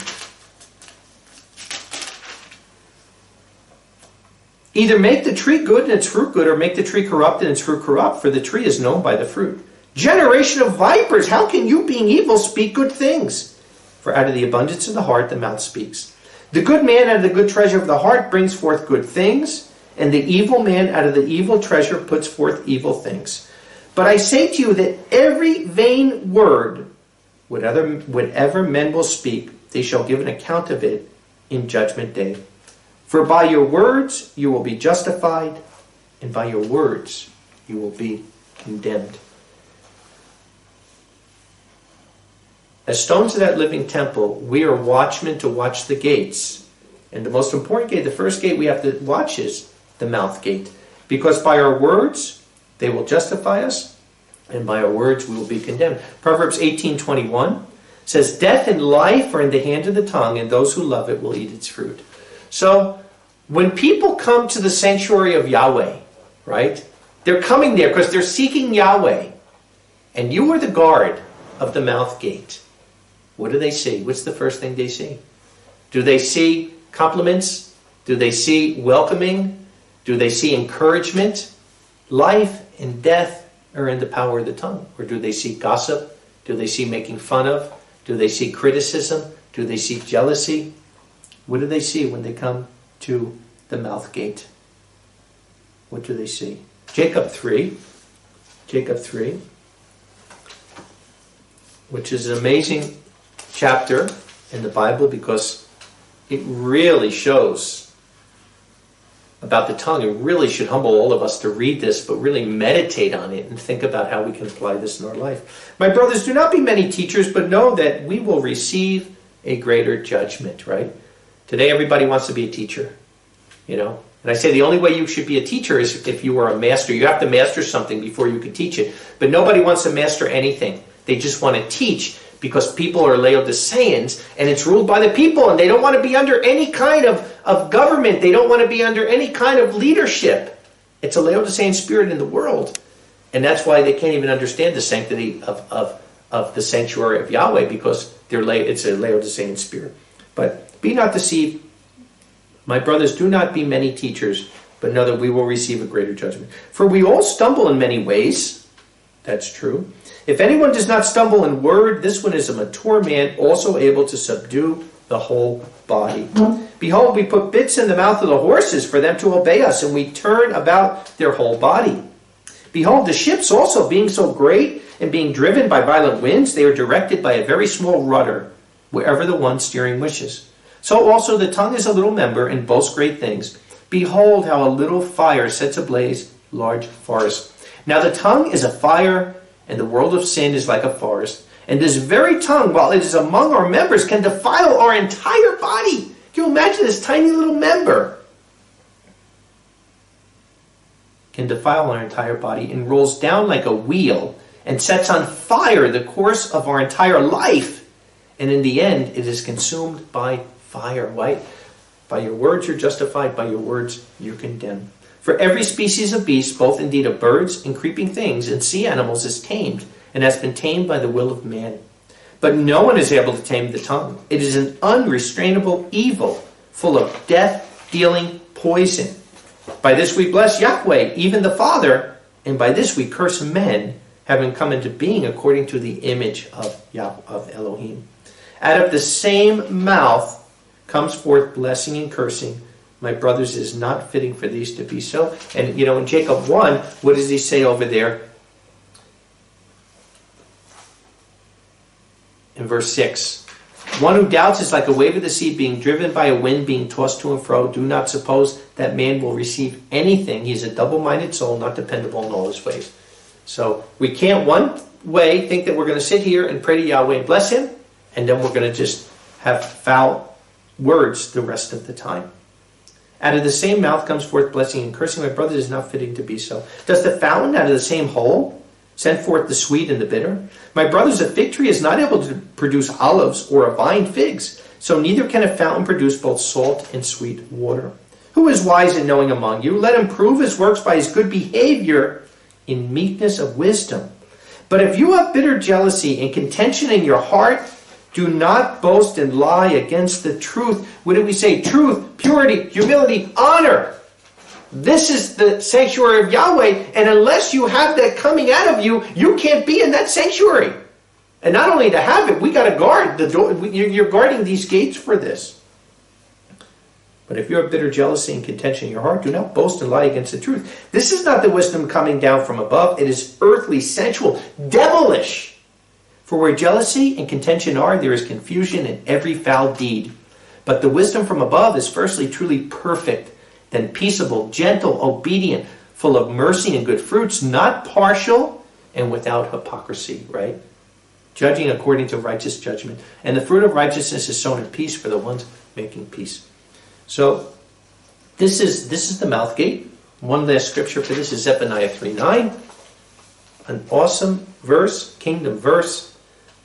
Either make the tree good and its fruit good, or make the tree corrupt and its fruit corrupt, for the tree is known by the fruit. Generation of vipers, how can you, being evil, speak good things? For out of the abundance of the heart the mouth speaks. The good man out of the good treasure of the heart brings forth good things, and the evil man out of the evil treasure puts forth evil things. But I say to you that every vain word, whatever men will speak, they shall give an account of it in judgment day. For by your words you will be justified, and by your words you will be condemned. As stones of that living temple, we are watchmen to watch the gates. And the most important gate, the first gate we have to watch, is the mouth gate. Because by our words they will justify us, and by our words we will be condemned. Proverbs 18:21 says, death and life are in the hand of the tongue, and those who love it will eat its fruit. So when people come to the sanctuary of Yahweh, right, they're coming there because they're seeking Yahweh. And you are the guard of the mouth gate. What do they see? What's the first thing they see? Do they see compliments Do they see welcoming? Do they see encouragement? Life and death are in the power of the tongue. Or do they see gossip? Do they see making fun of? Do they see criticism? Do they see jealousy? What do they see when they come to the mouth gate? What do they see? Jacob 3, which is an amazing chapter in the Bible because it really shows about the tongue. It really should humble all of us to read this, but really meditate on it and think about how we can apply this in our life. My brothers, do not be many teachers, but know that we will receive a greater judgment, right? Today everybody wants to be a teacher, you know. And I say the only way you should be a teacher is if you are a master. You have to master something before you can teach it. But nobody wants to master anything. They just want to teach because people are Laodiceans and it's ruled by the people and they don't want to be under any kind of government. They don't want to be under any kind of leadership. It's a Laodicean spirit in the world. And that's why they can't even understand the sanctity of the sanctuary of Yahweh because it's a Laodicean spirit. But be not deceived. My brothers, do not be many teachers, but know that we will receive a greater judgment. For we all stumble in many ways. That's true. If anyone does not stumble in word, this one is a mature man, also able to subdue the whole body. Behold, we put bits in the mouth of the horses for them to obey us, and we turn about their whole body. Behold, the ships also, being so great and being driven by violent winds, they are directed by a very small rudder, wherever the one steering wishes. So also the tongue is a little member and boasts great things. Behold how a little fire sets ablaze large forests. Now the tongue is a fire, and the world of sin is like a forest. And this very tongue, while it is among our members, can defile our entire body. Can you imagine this tiny little member? Can defile our entire body and rolls down like a wheel and sets on fire the course of our entire life. And in the end, it is consumed by fire. Right? By your words you're justified, by your words you're condemned. For every species of beast, both indeed of birds and creeping things and sea animals, is tamed, and has been tamed by the will of man. But no one is able to tame the tongue. It is an unrestrainable evil, full of death-dealing poison. By this we bless Yahweh, even the Father, and by this we curse men, having come into being according to the image of Elohim. Out of the same mouth comes forth blessing and cursing. My brothers, it is not fitting for these to be so. And, you know, in Jacob 1, what does he say over there? In verse 6. One who doubts is like a wave of the sea being driven by a wind, being tossed to and fro. Do not suppose that man will receive anything. He is a double-minded soul, not dependable in all his ways. So we can't one way think that we're going to sit here and pray to Yahweh and bless him, and then we're going to just have foul words the rest of the time. Out of the same mouth comes forth blessing and cursing. My brother, is not fitting to be so. Does the fountain out of the same hole send forth the sweet and the bitter? My brothers, a fig tree is not able to produce olives, or a vine figs. So neither can a fountain produce both salt and sweet water. Who is wise and knowing among you? Let him prove his works by his good behavior in meekness of wisdom. But if you have bitter jealousy and contention in your heart, do not boast and lie against the truth. What did we say? Truth, purity, humility, honor. This is the sanctuary of Yahweh, and unless you have that coming out of you, you can't be in that sanctuary. And not only to have it, we got to guard the door. You're guarding these gates for this. But if you have bitter jealousy and contention in your heart, do not boast and lie against the truth. This is not the wisdom coming down from above. It is earthly, sensual, devilish. For where jealousy and contention are, there is confusion in every foul deed. But the wisdom from above is firstly truly perfect, then peaceable, gentle, obedient, full of mercy and good fruits, not partial and without hypocrisy, right? Judging according to righteous judgment. And the fruit of righteousness is sown in peace for the ones making peace. So this is the mouth gate. One last scripture for this is Zephaniah 3:9. An awesome verse, kingdom verse,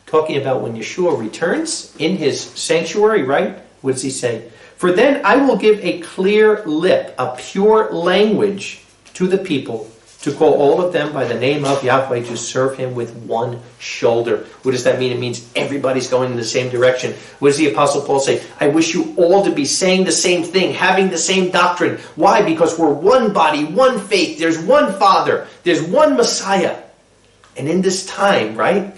talking about when Yahshua returns in his sanctuary, right? What does he say? For then I will give a clear lip, a pure language to the people, to call all of them by the name of Yahweh, to serve him with one shoulder. What does that mean? It means everybody's going in the same direction. What does the Apostle Paul say? I wish you all to be saying the same thing, having the same doctrine. Why? Because we're one body, one faith. There's one Father. There's one Messiah. And in this time, right?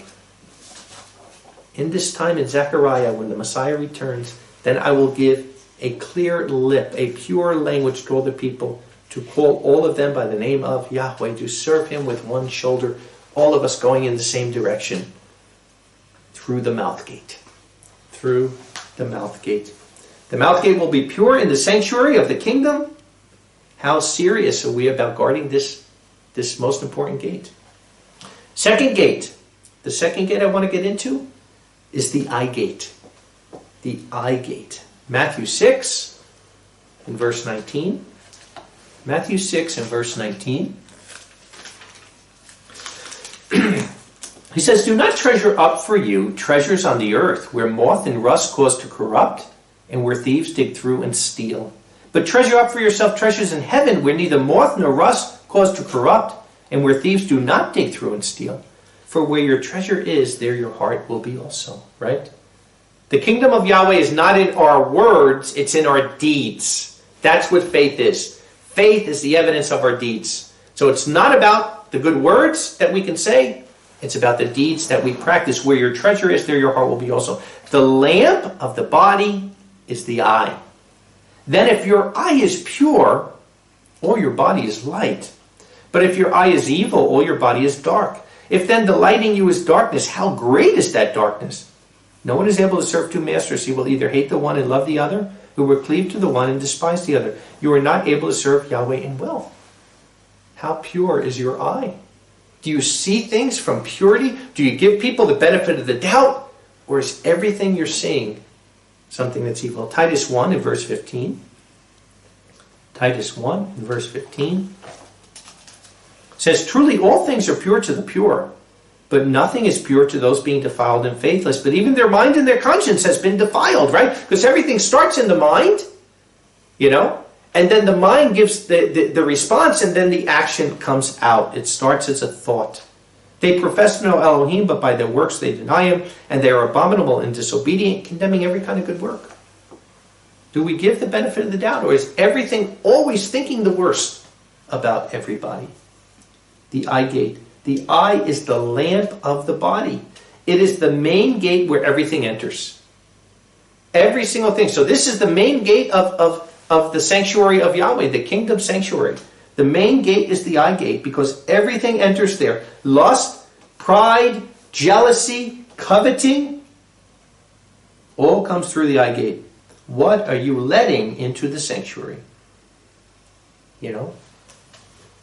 In this time in Zechariah, when the Messiah returns, then I will give a clear lip, a pure language to all the people, to call all of them by the name of Yahweh, to serve him with one shoulder, all of us going in the same direction, through the mouth gate. Through the mouth gate. The mouth gate will be pure in the sanctuary of the kingdom. How serious are we about guarding this most important gate? Second gate. The second gate I want to get into is the eye gate. The eye gate. Matthew 6 and verse 19. Matthew 6 and verse 19. He says, do not treasure up for you treasures on the earth, where moth and rust cause to corrupt, and where thieves dig through and steal. But treasure up for yourself treasures in heaven, where neither moth nor rust cause to corrupt, and where thieves do not dig through and steal. For where your treasure is, there your heart will be also. Right? The kingdom of Yahweh is not in our words, it's in our deeds. That's what faith is. Faith is the evidence of our deeds. So it's not about the good words that we can say. It's about the deeds that we practice. Where your treasure is, there your heart will be also. The lamp of the body is the eye. Then if your eye is pure, all your body is light. But if your eye is evil, all your body is dark. If then the light in you is darkness, how great is that darkness? No one is able to serve two masters. He will either hate the one and love the other, who will cleave to the one and despise the other. You are not able to serve Yahweh and will. How pure is your eye? Do you see things from purity? Do you give people the benefit of the doubt? Or is everything you're seeing something that's evil? Titus 1 in verse 15. Titus 1 in verse 15 says, truly all things are pure to the pure, but nothing is pure to those being defiled and faithless. But even their mind and their conscience has been defiled, right? Because everything starts in the mind, and then the mind gives the response, and then the action comes out. It starts as a thought. They profess to know Elohim, but by their works they deny him, and they are abominable and disobedient, condemning every kind of good work. Do we give the benefit of the doubt, or is everything always thinking the worst about everybody? The eye gate. The eye is the lamp of the body. It is the main gate where everything enters. Every single thing. So this is the main gate of the sanctuary of Yahweh, the kingdom sanctuary. The main gate is the eye gate because everything enters there. Lust, pride, jealousy, coveting, all comes through the eye gate. What are you letting into the sanctuary?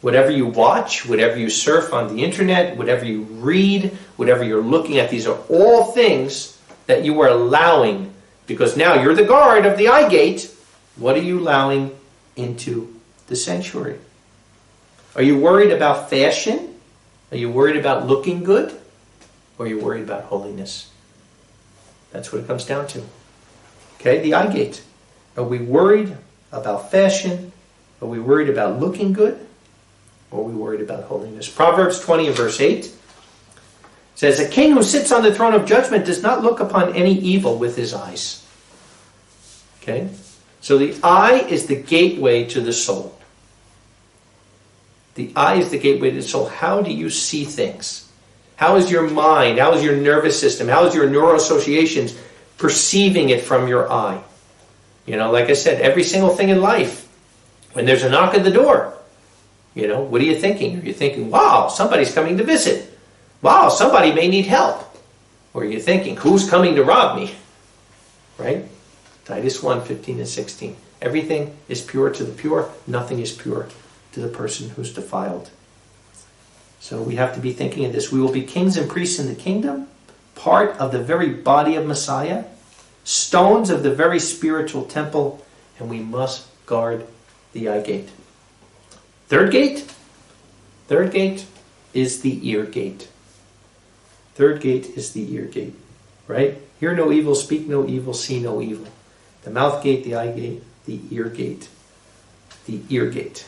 Whatever you watch, whatever you surf on the internet, whatever you read, whatever you're looking at, these are all things that you are allowing. Because now you're the guard of the eye gate. What are you allowing into the sanctuary? Are you worried about fashion? Are you worried about looking good? Or are you worried about holiness? That's what it comes down to. Okay, the eye gate. Are we worried about fashion? Are we worried about looking good? Or are we worried about holiness? Proverbs 20 and verse 8 says, a king who sits on the throne of judgment does not look upon any evil with his eyes. Okay? So the eye is the gateway to the soul. The eye is the gateway to the soul. How do you see things? How is your mind? How is your nervous system? How is your neuroassociations perceiving it from your eye? Like I said, every single thing in life, when there's a knock at the door, what are you thinking? Are you thinking, wow, somebody's coming to visit? Wow, somebody may need help. Or are you thinking, who's coming to rob me? Right? Titus 1, 15 and 16. Everything is pure to the pure. Nothing is pure to the person who's defiled. So we have to be thinking of this. We will be kings and priests in the kingdom, part of the very body of Messiah, stones of the very spiritual temple, and we must guard the eye gate. Third gate is the ear gate. Third gate is the ear gate, right? Hear no evil, speak no evil, see no evil. The mouth gate, the eye gate, the ear gate. The ear gate.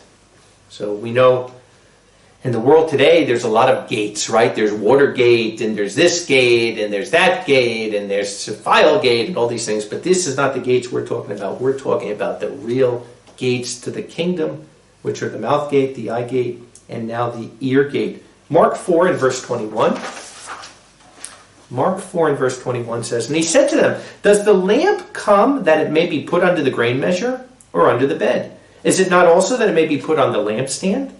So we know In the world today, there's a lot of gates, right? There's Watergate, and there's this gate, and there's that gate, and there's Filegate, and all these things. But this is not the gates we're talking about. We're talking about the real gates to the kingdom, which are the mouth gate, the eye gate, and now the ear gate. Mark 4 and verse 21. Mark 4 and verse 21 says, "And he said to them, Does the lamp come that it may be put under the grain measure, or under the bed? Is it not also that it may be put on the lampstand?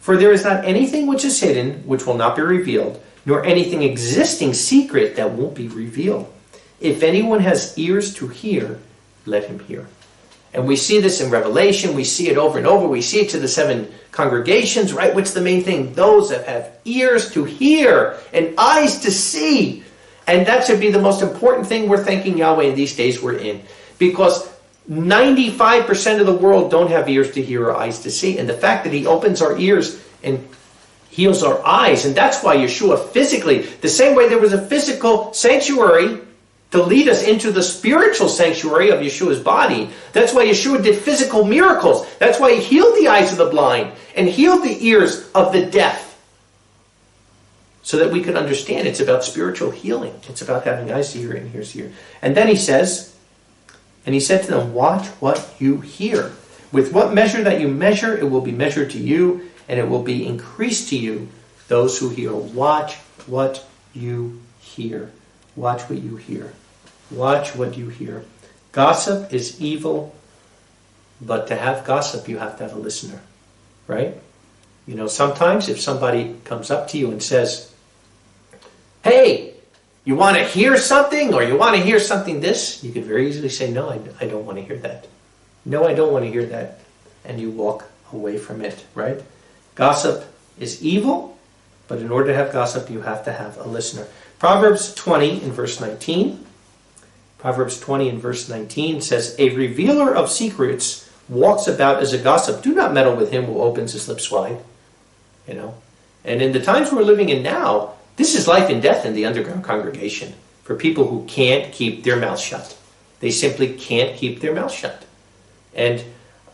For there is not anything which is hidden, which will not be revealed, nor anything existing secret that won't be revealed. If anyone has ears to hear, let him hear." And we see this in Revelation. We see it over and over. We see it to the 7 congregations, right? What's the main thing? Those that have ears to hear and eyes to see. And that should be the most important thing we're thanking Yahweh in these days we're in. Because 95% of the world don't have ears to hear or eyes to see. And the fact that he opens our ears and heals our eyes. And that's why Yahshua physically, the same way there was a physical sanctuary to lead us into the spiritual sanctuary of Yeshua's body. That's why Yeshua did physical miracles. That's why he healed the eyes of the blind and healed the ears of the deaf. So that we could understand it's about spiritual healing. It's about having eyes to hear and ears to hear. And then he says, and he said to them, "Watch what you hear. With what measure that you measure, it will be measured to you, and it will be increased to you, those who hear." Watch what you hear. Watch what you hear. Watch what you hear. Gossip is evil, but to have gossip, you have to have a listener, right? You know, sometimes if somebody comes up to you and says, "Hey, you want to hear something, or you want to hear something this?" You could very easily say, "No, I don't want to hear that. No, I don't want to hear that." And you walk away from it, right? Gossip is evil, but in order to have gossip, you have to have a listener. Proverbs 20 in verse 19. Proverbs 20 in verse 19 says, "A revealer of secrets walks about as a gossip. Do not meddle with him who opens his lips wide." You know? And in the times we're living in now, this is life and death in the underground congregation for people who can't keep their mouth shut. They simply can't keep their mouth shut. And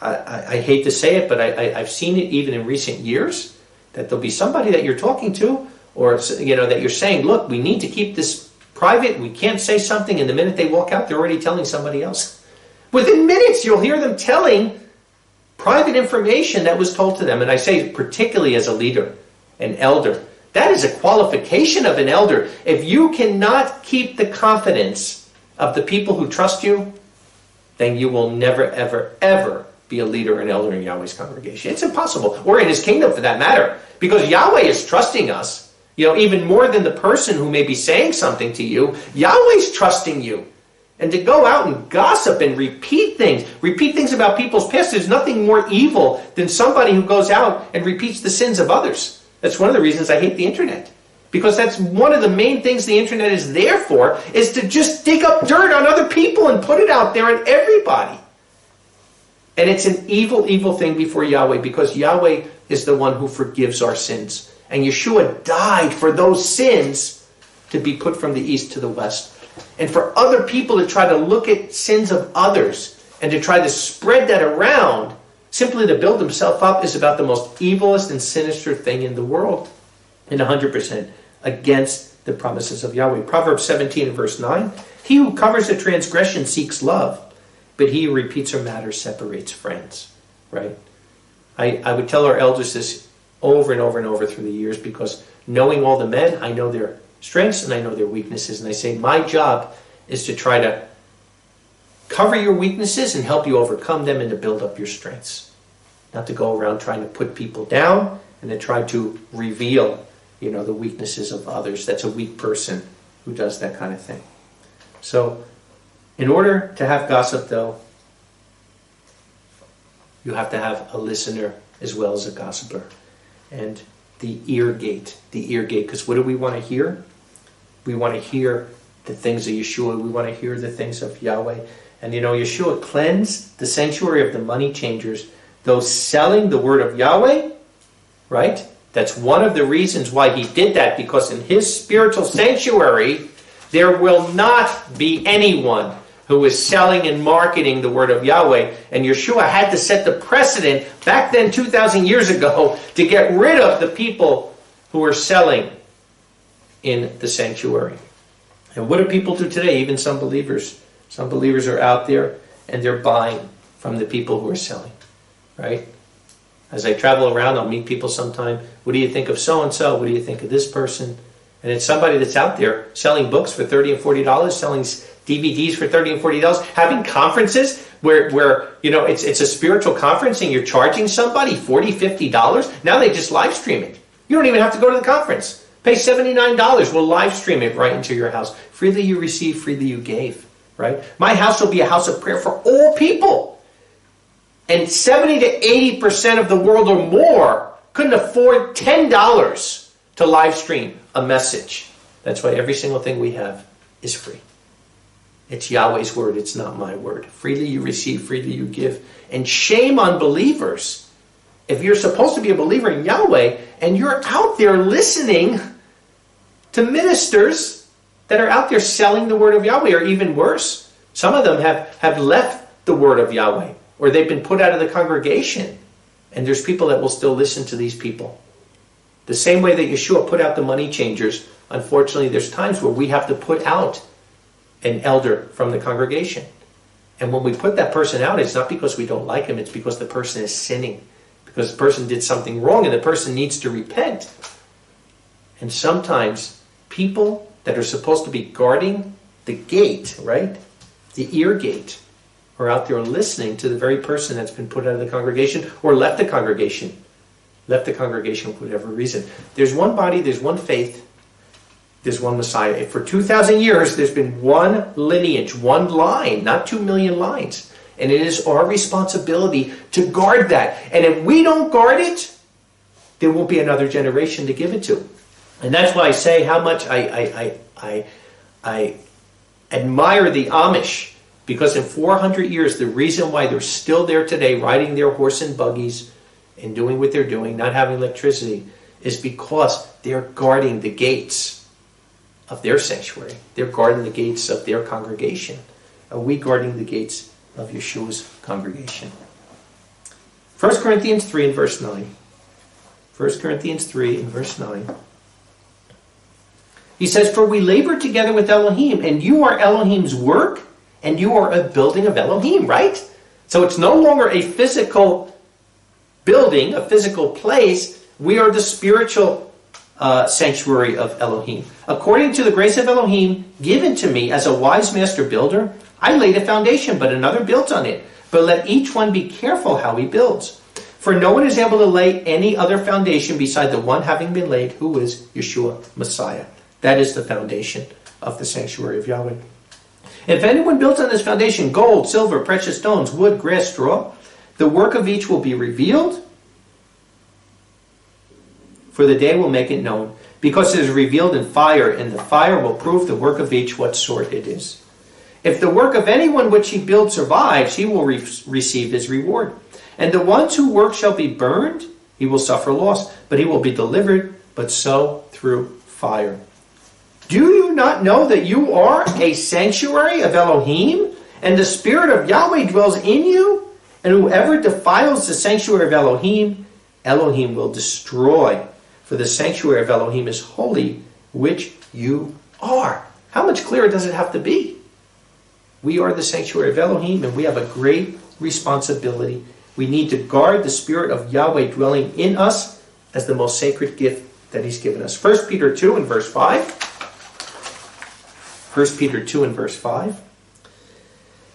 I hate to say it, but I've seen it even in recent years, that there'll be somebody that you're talking to, or you know, that you're saying, "Look, we need to keep this private. We can't say something." And the minute they walk out, they're already telling somebody else. Within minutes, you'll hear them telling private information that was told to them. And I say particularly as a leader, an elder. That is a qualification of an elder. If you cannot keep the confidence of the people who trust you, then you will never, ever, ever be a leader or an elder in Yahweh's congregation. It's impossible. Or in his kingdom for that matter. Because Yahweh is trusting us. You know, even more than the person who may be saying something to you, Yahweh's trusting you. And to go out and gossip and repeat things about people's past, there's nothing more evil than somebody who goes out and repeats the sins of others. That's one of the reasons I hate the internet. Because that's one of the main things the internet is there for, is to just dig up dirt on other people and put it out there on everybody. And it's an evil, evil thing before Yahweh, because Yahweh is the one who forgives our sins. And Yeshua died for those sins to be put from the east to the west. And for other people to try to look at sins of others and to try to spread that around, simply to build himself up, is about the most evilest and sinister thing in the world. And 100% against the promises of Yahweh. Proverbs 17 and verse 9. "He who covers a transgression seeks love, but he who repeats a matter separates friends." Right? I would tell our elders this over and over and over through the years, because knowing all the men, I know their strengths and I know their weaknesses. And I say my job is to try to cover your weaknesses and help you overcome them, and to build up your strengths. Not to go around trying to put people down and to try to reveal, you know, the weaknesses of others. That's a weak person who does that kind of thing. So, in order to have gossip, though, you have to have a listener as well as a gossiper. And the ear gate, because what do we want to hear? We want to hear the things of Yeshua. We want to hear the things of Yahweh. And you know, Yeshua cleansed the sanctuary of the money changers, those selling the word of Yahweh, right? That's one of the reasons why he did that, because in his spiritual sanctuary, there will not be anyone who was selling and marketing the word of Yahweh. And Yahshua had to set the precedent back then 2,000 years ago to get rid of the people who were selling in the sanctuary. And what do people do today? Even some believers. Some believers are out there and they're buying from the people who are selling, right? As I travel around, I'll meet people sometime. What do you think of so-and-so? What do you think of this person? And it's somebody that's out there selling books for $30 and $40, selling DVDs for $30 and $40, having conferences where it's a spiritual conference and you're charging somebody $40, $50. Now they just live stream it. You don't even have to go to the conference. Pay $79. We'll live stream it right into your house. Freely you receive, freely you gave, right? My house will be a house of prayer for all people. And 70 to 80% of the world or more couldn't afford $10 to live stream a message. That's why every single thing we have is free. It's Yahweh's word. It's not my word. Freely you receive, freely you give. And shame on believers. If you're supposed to be a believer in Yahweh and you're out there listening to ministers that are out there selling the word of Yahweh, or even worse, some of them have left the word of Yahweh, or they've been put out of the congregation. And there's people that will still listen to these people. The same way that Yahshua put out the money changers, unfortunately there's times where we have to put out an elder from the congregation. And when we put that person out, it's not because we don't like him, it's because the person is sinning. Because the person did something wrong and the person needs to repent. And sometimes people that are supposed to be guarding the gate, right? The ear gate, are out there listening to the very person that's been put out of the congregation or left the congregation. Left the congregation for whatever reason. There's one body, there's one faith, there's one Messiah. For 2,000 years, there's been one lineage, one line, not 2 million lines. And it is our responsibility to guard that. And if we don't guard it, there won't be another generation to give it to. And that's why I say how much I admire the Amish. Because in 400 years, the reason why they're still there today, riding their horse and buggies and doing what they're doing, not having electricity, is because they're guarding the gates of their sanctuary. They're guarding the gates of their congregation. Are we guarding the gates of Yeshua's congregation? 1 Corinthians 3 and verse 9. 1 Corinthians 3 and verse 9. He says, "For we labor together with Elohim, and you are Elohim's work, and you are a building of Elohim," right? So it's no longer a physical building, a physical place. We are the spiritual sanctuary of Elohim. "According to the grace of Elohim given to me as a wise master builder, I laid a foundation, but another built on it. But let each one be careful how he builds. For no one is able to lay any other foundation beside the one having been laid, who is Yeshua Messiah." That is the foundation of the sanctuary of Yahweh. "If anyone builds on this foundation gold, silver, precious stones, wood, grass, straw, the work of each will be revealed, for the day will make it known, because it is revealed in fire, and the fire will prove the work of each what sort it is. If the work of anyone which he builds survives, he will receive his reward. And the ones who work shall be burned, he will suffer loss, but he will be delivered, but so through fire. Do you not know that you are a sanctuary of Elohim, and the Spirit of Yahweh dwells in you? And whoever defiles the sanctuary of Elohim, Elohim will destroy. For the sanctuary of Elohim is holy, which you are." How much clearer does it have to be? We are the sanctuary of Elohim, and we have a great responsibility. We need to guard the Spirit of Yahweh dwelling in us as the most sacred gift that He's given us. 1 Peter 2 and verse 5. 1 Peter 2 and verse 5.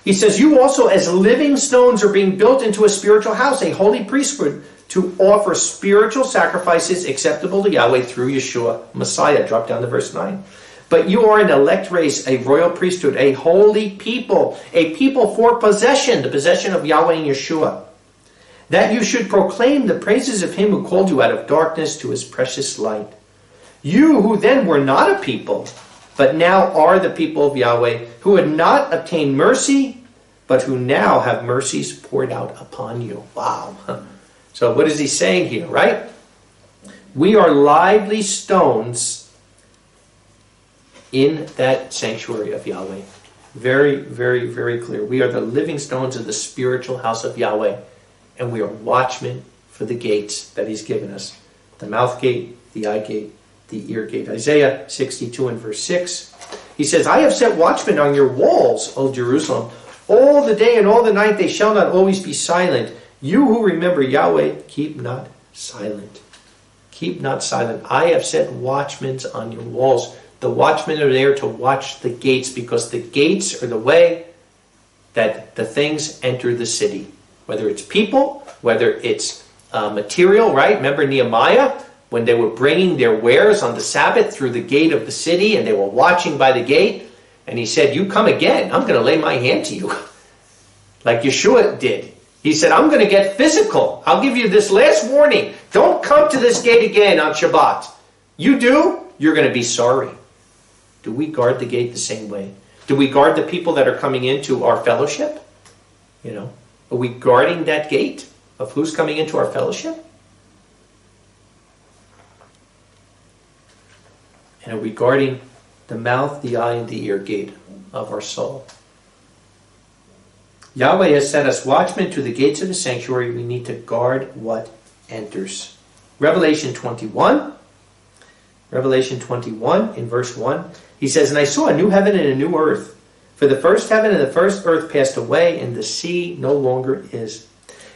He says, "You also as living stones are being built into a spiritual house, a holy priesthood, to offer spiritual sacrifices acceptable to Yahweh through Yeshua Messiah." Drop down to verse 9. "But you are an elect race, a royal priesthood, a holy people, a people for possession," the possession of Yahweh and Yeshua, "that you should proclaim the praises of Him who called you out of darkness to His precious light. You who then were not a people, but now are the people of Yahweh, who had not obtained mercy, but who now have mercies poured out upon you." Wow. So what is he saying here, right? We are lively stones in that sanctuary of Yahweh. Very, very, very clear. We are the living stones of the spiritual house of Yahweh, and we are watchmen for the gates that he's given us. The mouth gate, the eye gate, the ear gate. Isaiah 62 and verse 6. He says, I have set watchmen on your walls, O Jerusalem. All the day and all the night they shall not always be silent. You who remember Yahweh, keep not silent. Keep not silent. I have set watchmen on your walls. The watchmen are there to watch the gates, because the gates are the way that the things enter the city. Whether it's people, whether it's material, right? Remember Nehemiah, when they were bringing their wares on the Sabbath through the gate of the city, and they were watching by the gate, and he said, you come again, I'm going to lay my hand to you. Like Yahshua did. He said, I'm going to get physical. I'll give you this last warning. Don't come to this gate again on Shabbat. You do, you're going to be sorry. Do we guard the gate the same way? Do we guard the people that are coming into our fellowship? Are we guarding that gate of who's coming into our fellowship? And are we guarding the mouth, the eye, and the ear gate of our soul? Yahweh has set us watchmen to the gates of the sanctuary. We need to guard what enters. Revelation 21 in verse 1. He says, and I saw a new heaven and a new earth. For the first heaven and the first earth passed away, and the sea no longer is.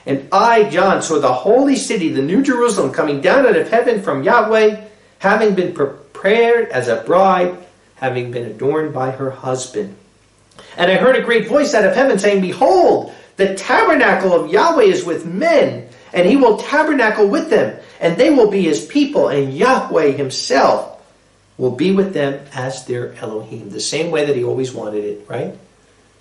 And I, John, saw the holy city, the new Jerusalem, coming down out of heaven from Yahweh, having been prepared as a bride, having been adorned by her husband. And I heard a great voice out of heaven saying, behold, the tabernacle of Yahweh is with men, and he will tabernacle with them, and they will be his people, and Yahweh himself will be with them as their Elohim. The same way that he always wanted it, right?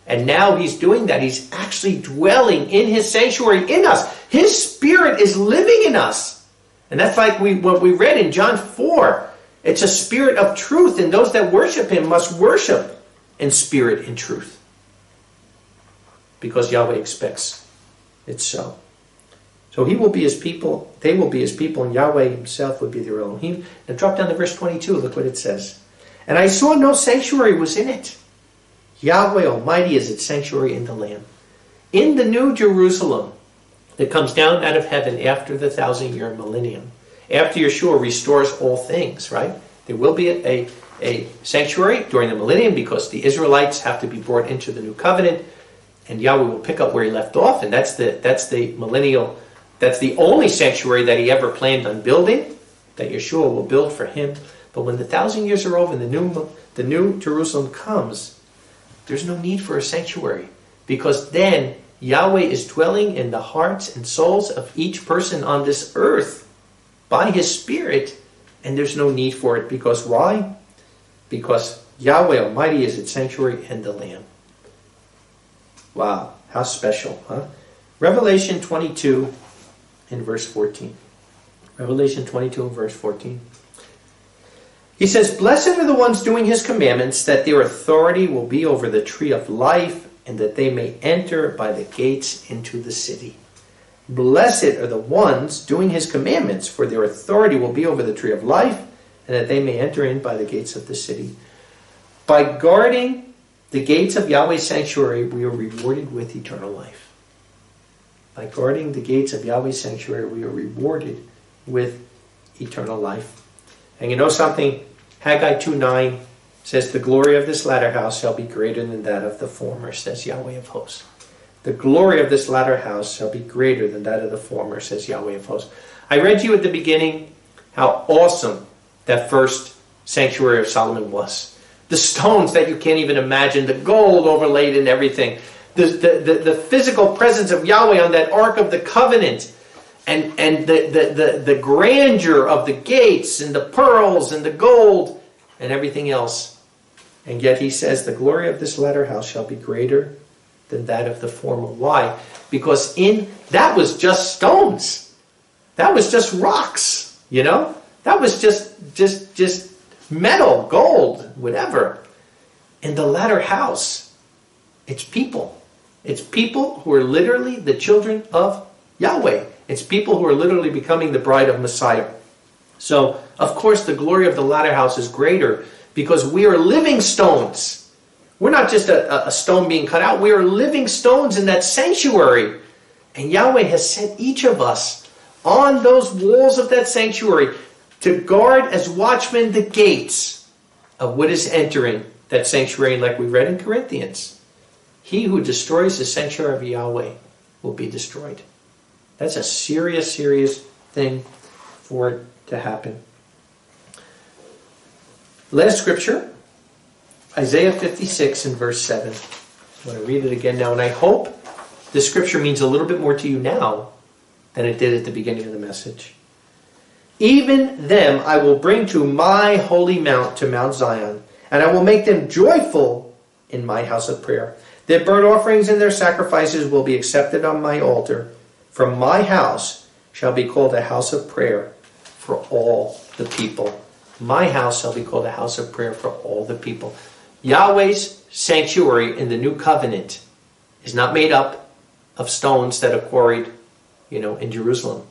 And now he's doing that. He's actually dwelling in his sanctuary in us. His spirit is living in us. And that's like what we read in John 4. It's a spirit of truth, and those that worship him must worship in spirit and truth. Because Yahweh expects it so. So he will be his people, they will be his people, and Yahweh himself will be their Elohim. Now drop down to verse 22, look what it says. And I saw no sanctuary was in it. Yahweh Almighty is its sanctuary in the Lamb. In the new Jerusalem that comes down out of heaven after the 1,000-year millennium, after Yahshua restores all things, right? There will be a sanctuary during the millennium, because the Israelites have to be brought into the new covenant, and Yahweh will pick up where he left off, and that's the millennial. That's the only sanctuary that he ever planned on building, that Yahshua will build for him. But when the 1,000 years are over and the new Jerusalem comes, there's no need for a sanctuary, because then Yahweh is dwelling in the hearts and souls of each person on this earth by his Spirit, and there's no need for it. Because why? Because Yahweh Almighty is its sanctuary and the Lamb. Wow, how special, huh? Revelation 22 in verse 14. Revelation 22 and verse 14. He says, blessed are the ones doing his commandments, that their authority will be over the tree of life, and that they may enter by the gates into the city. Blessed are the ones doing his commandments, for their authority will be over the tree of life, and that they may enter in by the gates of the city. By guarding the gates of Yahweh's sanctuary, we are rewarded with eternal life. By guarding the gates of Yahweh's sanctuary, we are rewarded with eternal life. And you know something? Haggai 2:9 says, the glory of this latter house shall be greater than that of the former, says Yahweh of hosts. The glory of this latter house shall be greater than that of the former, says Yahweh of hosts. I read to you at the beginning how awesome that first sanctuary of Solomon was. The stones that you can't even imagine, the gold overlaid and everything. The physical presence of Yahweh on that Ark of the Covenant, and the grandeur of the gates and the pearls and the gold and everything else. And yet he says the glory of this latter house shall be greater than that of the former. Why? Because that was just stones. That was just rocks, That was just metal, gold, whatever. In the latter house, it's people. It's people who are literally the children of Yahweh. It's people who are literally becoming the bride of Messiah. So, of course, the glory of the latter house is greater, because we are living stones. We're not just a stone being cut out. We are living stones in that sanctuary. And Yahweh has set each of us on those walls of that sanctuary to guard as watchmen the gates of what is entering that sanctuary. And like we read in Corinthians, he who destroys the sanctuary of Yahweh will be destroyed. That's a serious, serious thing for it to happen. Last scripture, Isaiah 56 and verse 7. I'm going to read it again now, and I hope this scripture means a little bit more to you now than it did at the beginning of the message. Even them I will bring to my holy mount, to Mount Zion, and I will make them joyful in my house of prayer. Their burnt offerings and their sacrifices will be accepted on my altar. From my house shall be called a house of prayer for all the people. My house shall be called a house of prayer for all the people. Yahweh's sanctuary in the new covenant is not made up of stones that are quarried, in Jerusalem.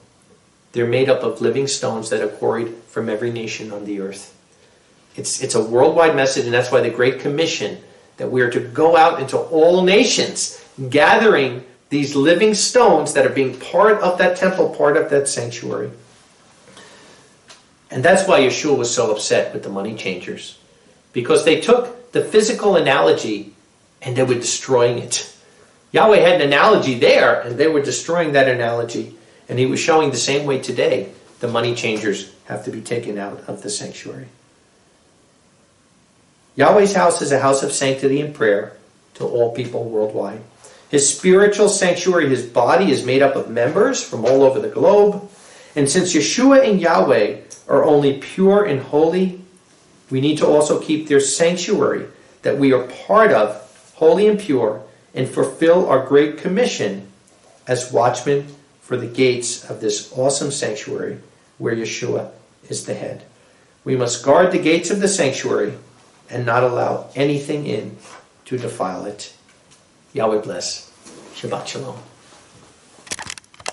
They're made up of living stones that are quarried from every nation on the earth. It's a worldwide message, and that's why the Great Commission, that we are to go out into all nations, gathering these living stones that are being part of that temple, part of that sanctuary. And that's why Yahshua was so upset with the money changers, because they took the physical analogy and they were destroying it. Yahweh had an analogy there, and they were destroying that analogy. And he was showing the same way today, the money changers have to be taken out of the sanctuary. Yahweh's house is a house of sanctity and prayer to all people worldwide. His spiritual sanctuary, his body, is made up of members from all over the globe. And since Yahshua and Yahweh are only pure and holy, we need to also keep their sanctuary that we are part of holy and pure, and fulfill our great commission as watchmen for the gates of this awesome sanctuary where Yahshua is the head. We must guard the gates of the sanctuary and not allow anything in to defile it. Yahweh bless. Shabbat shalom.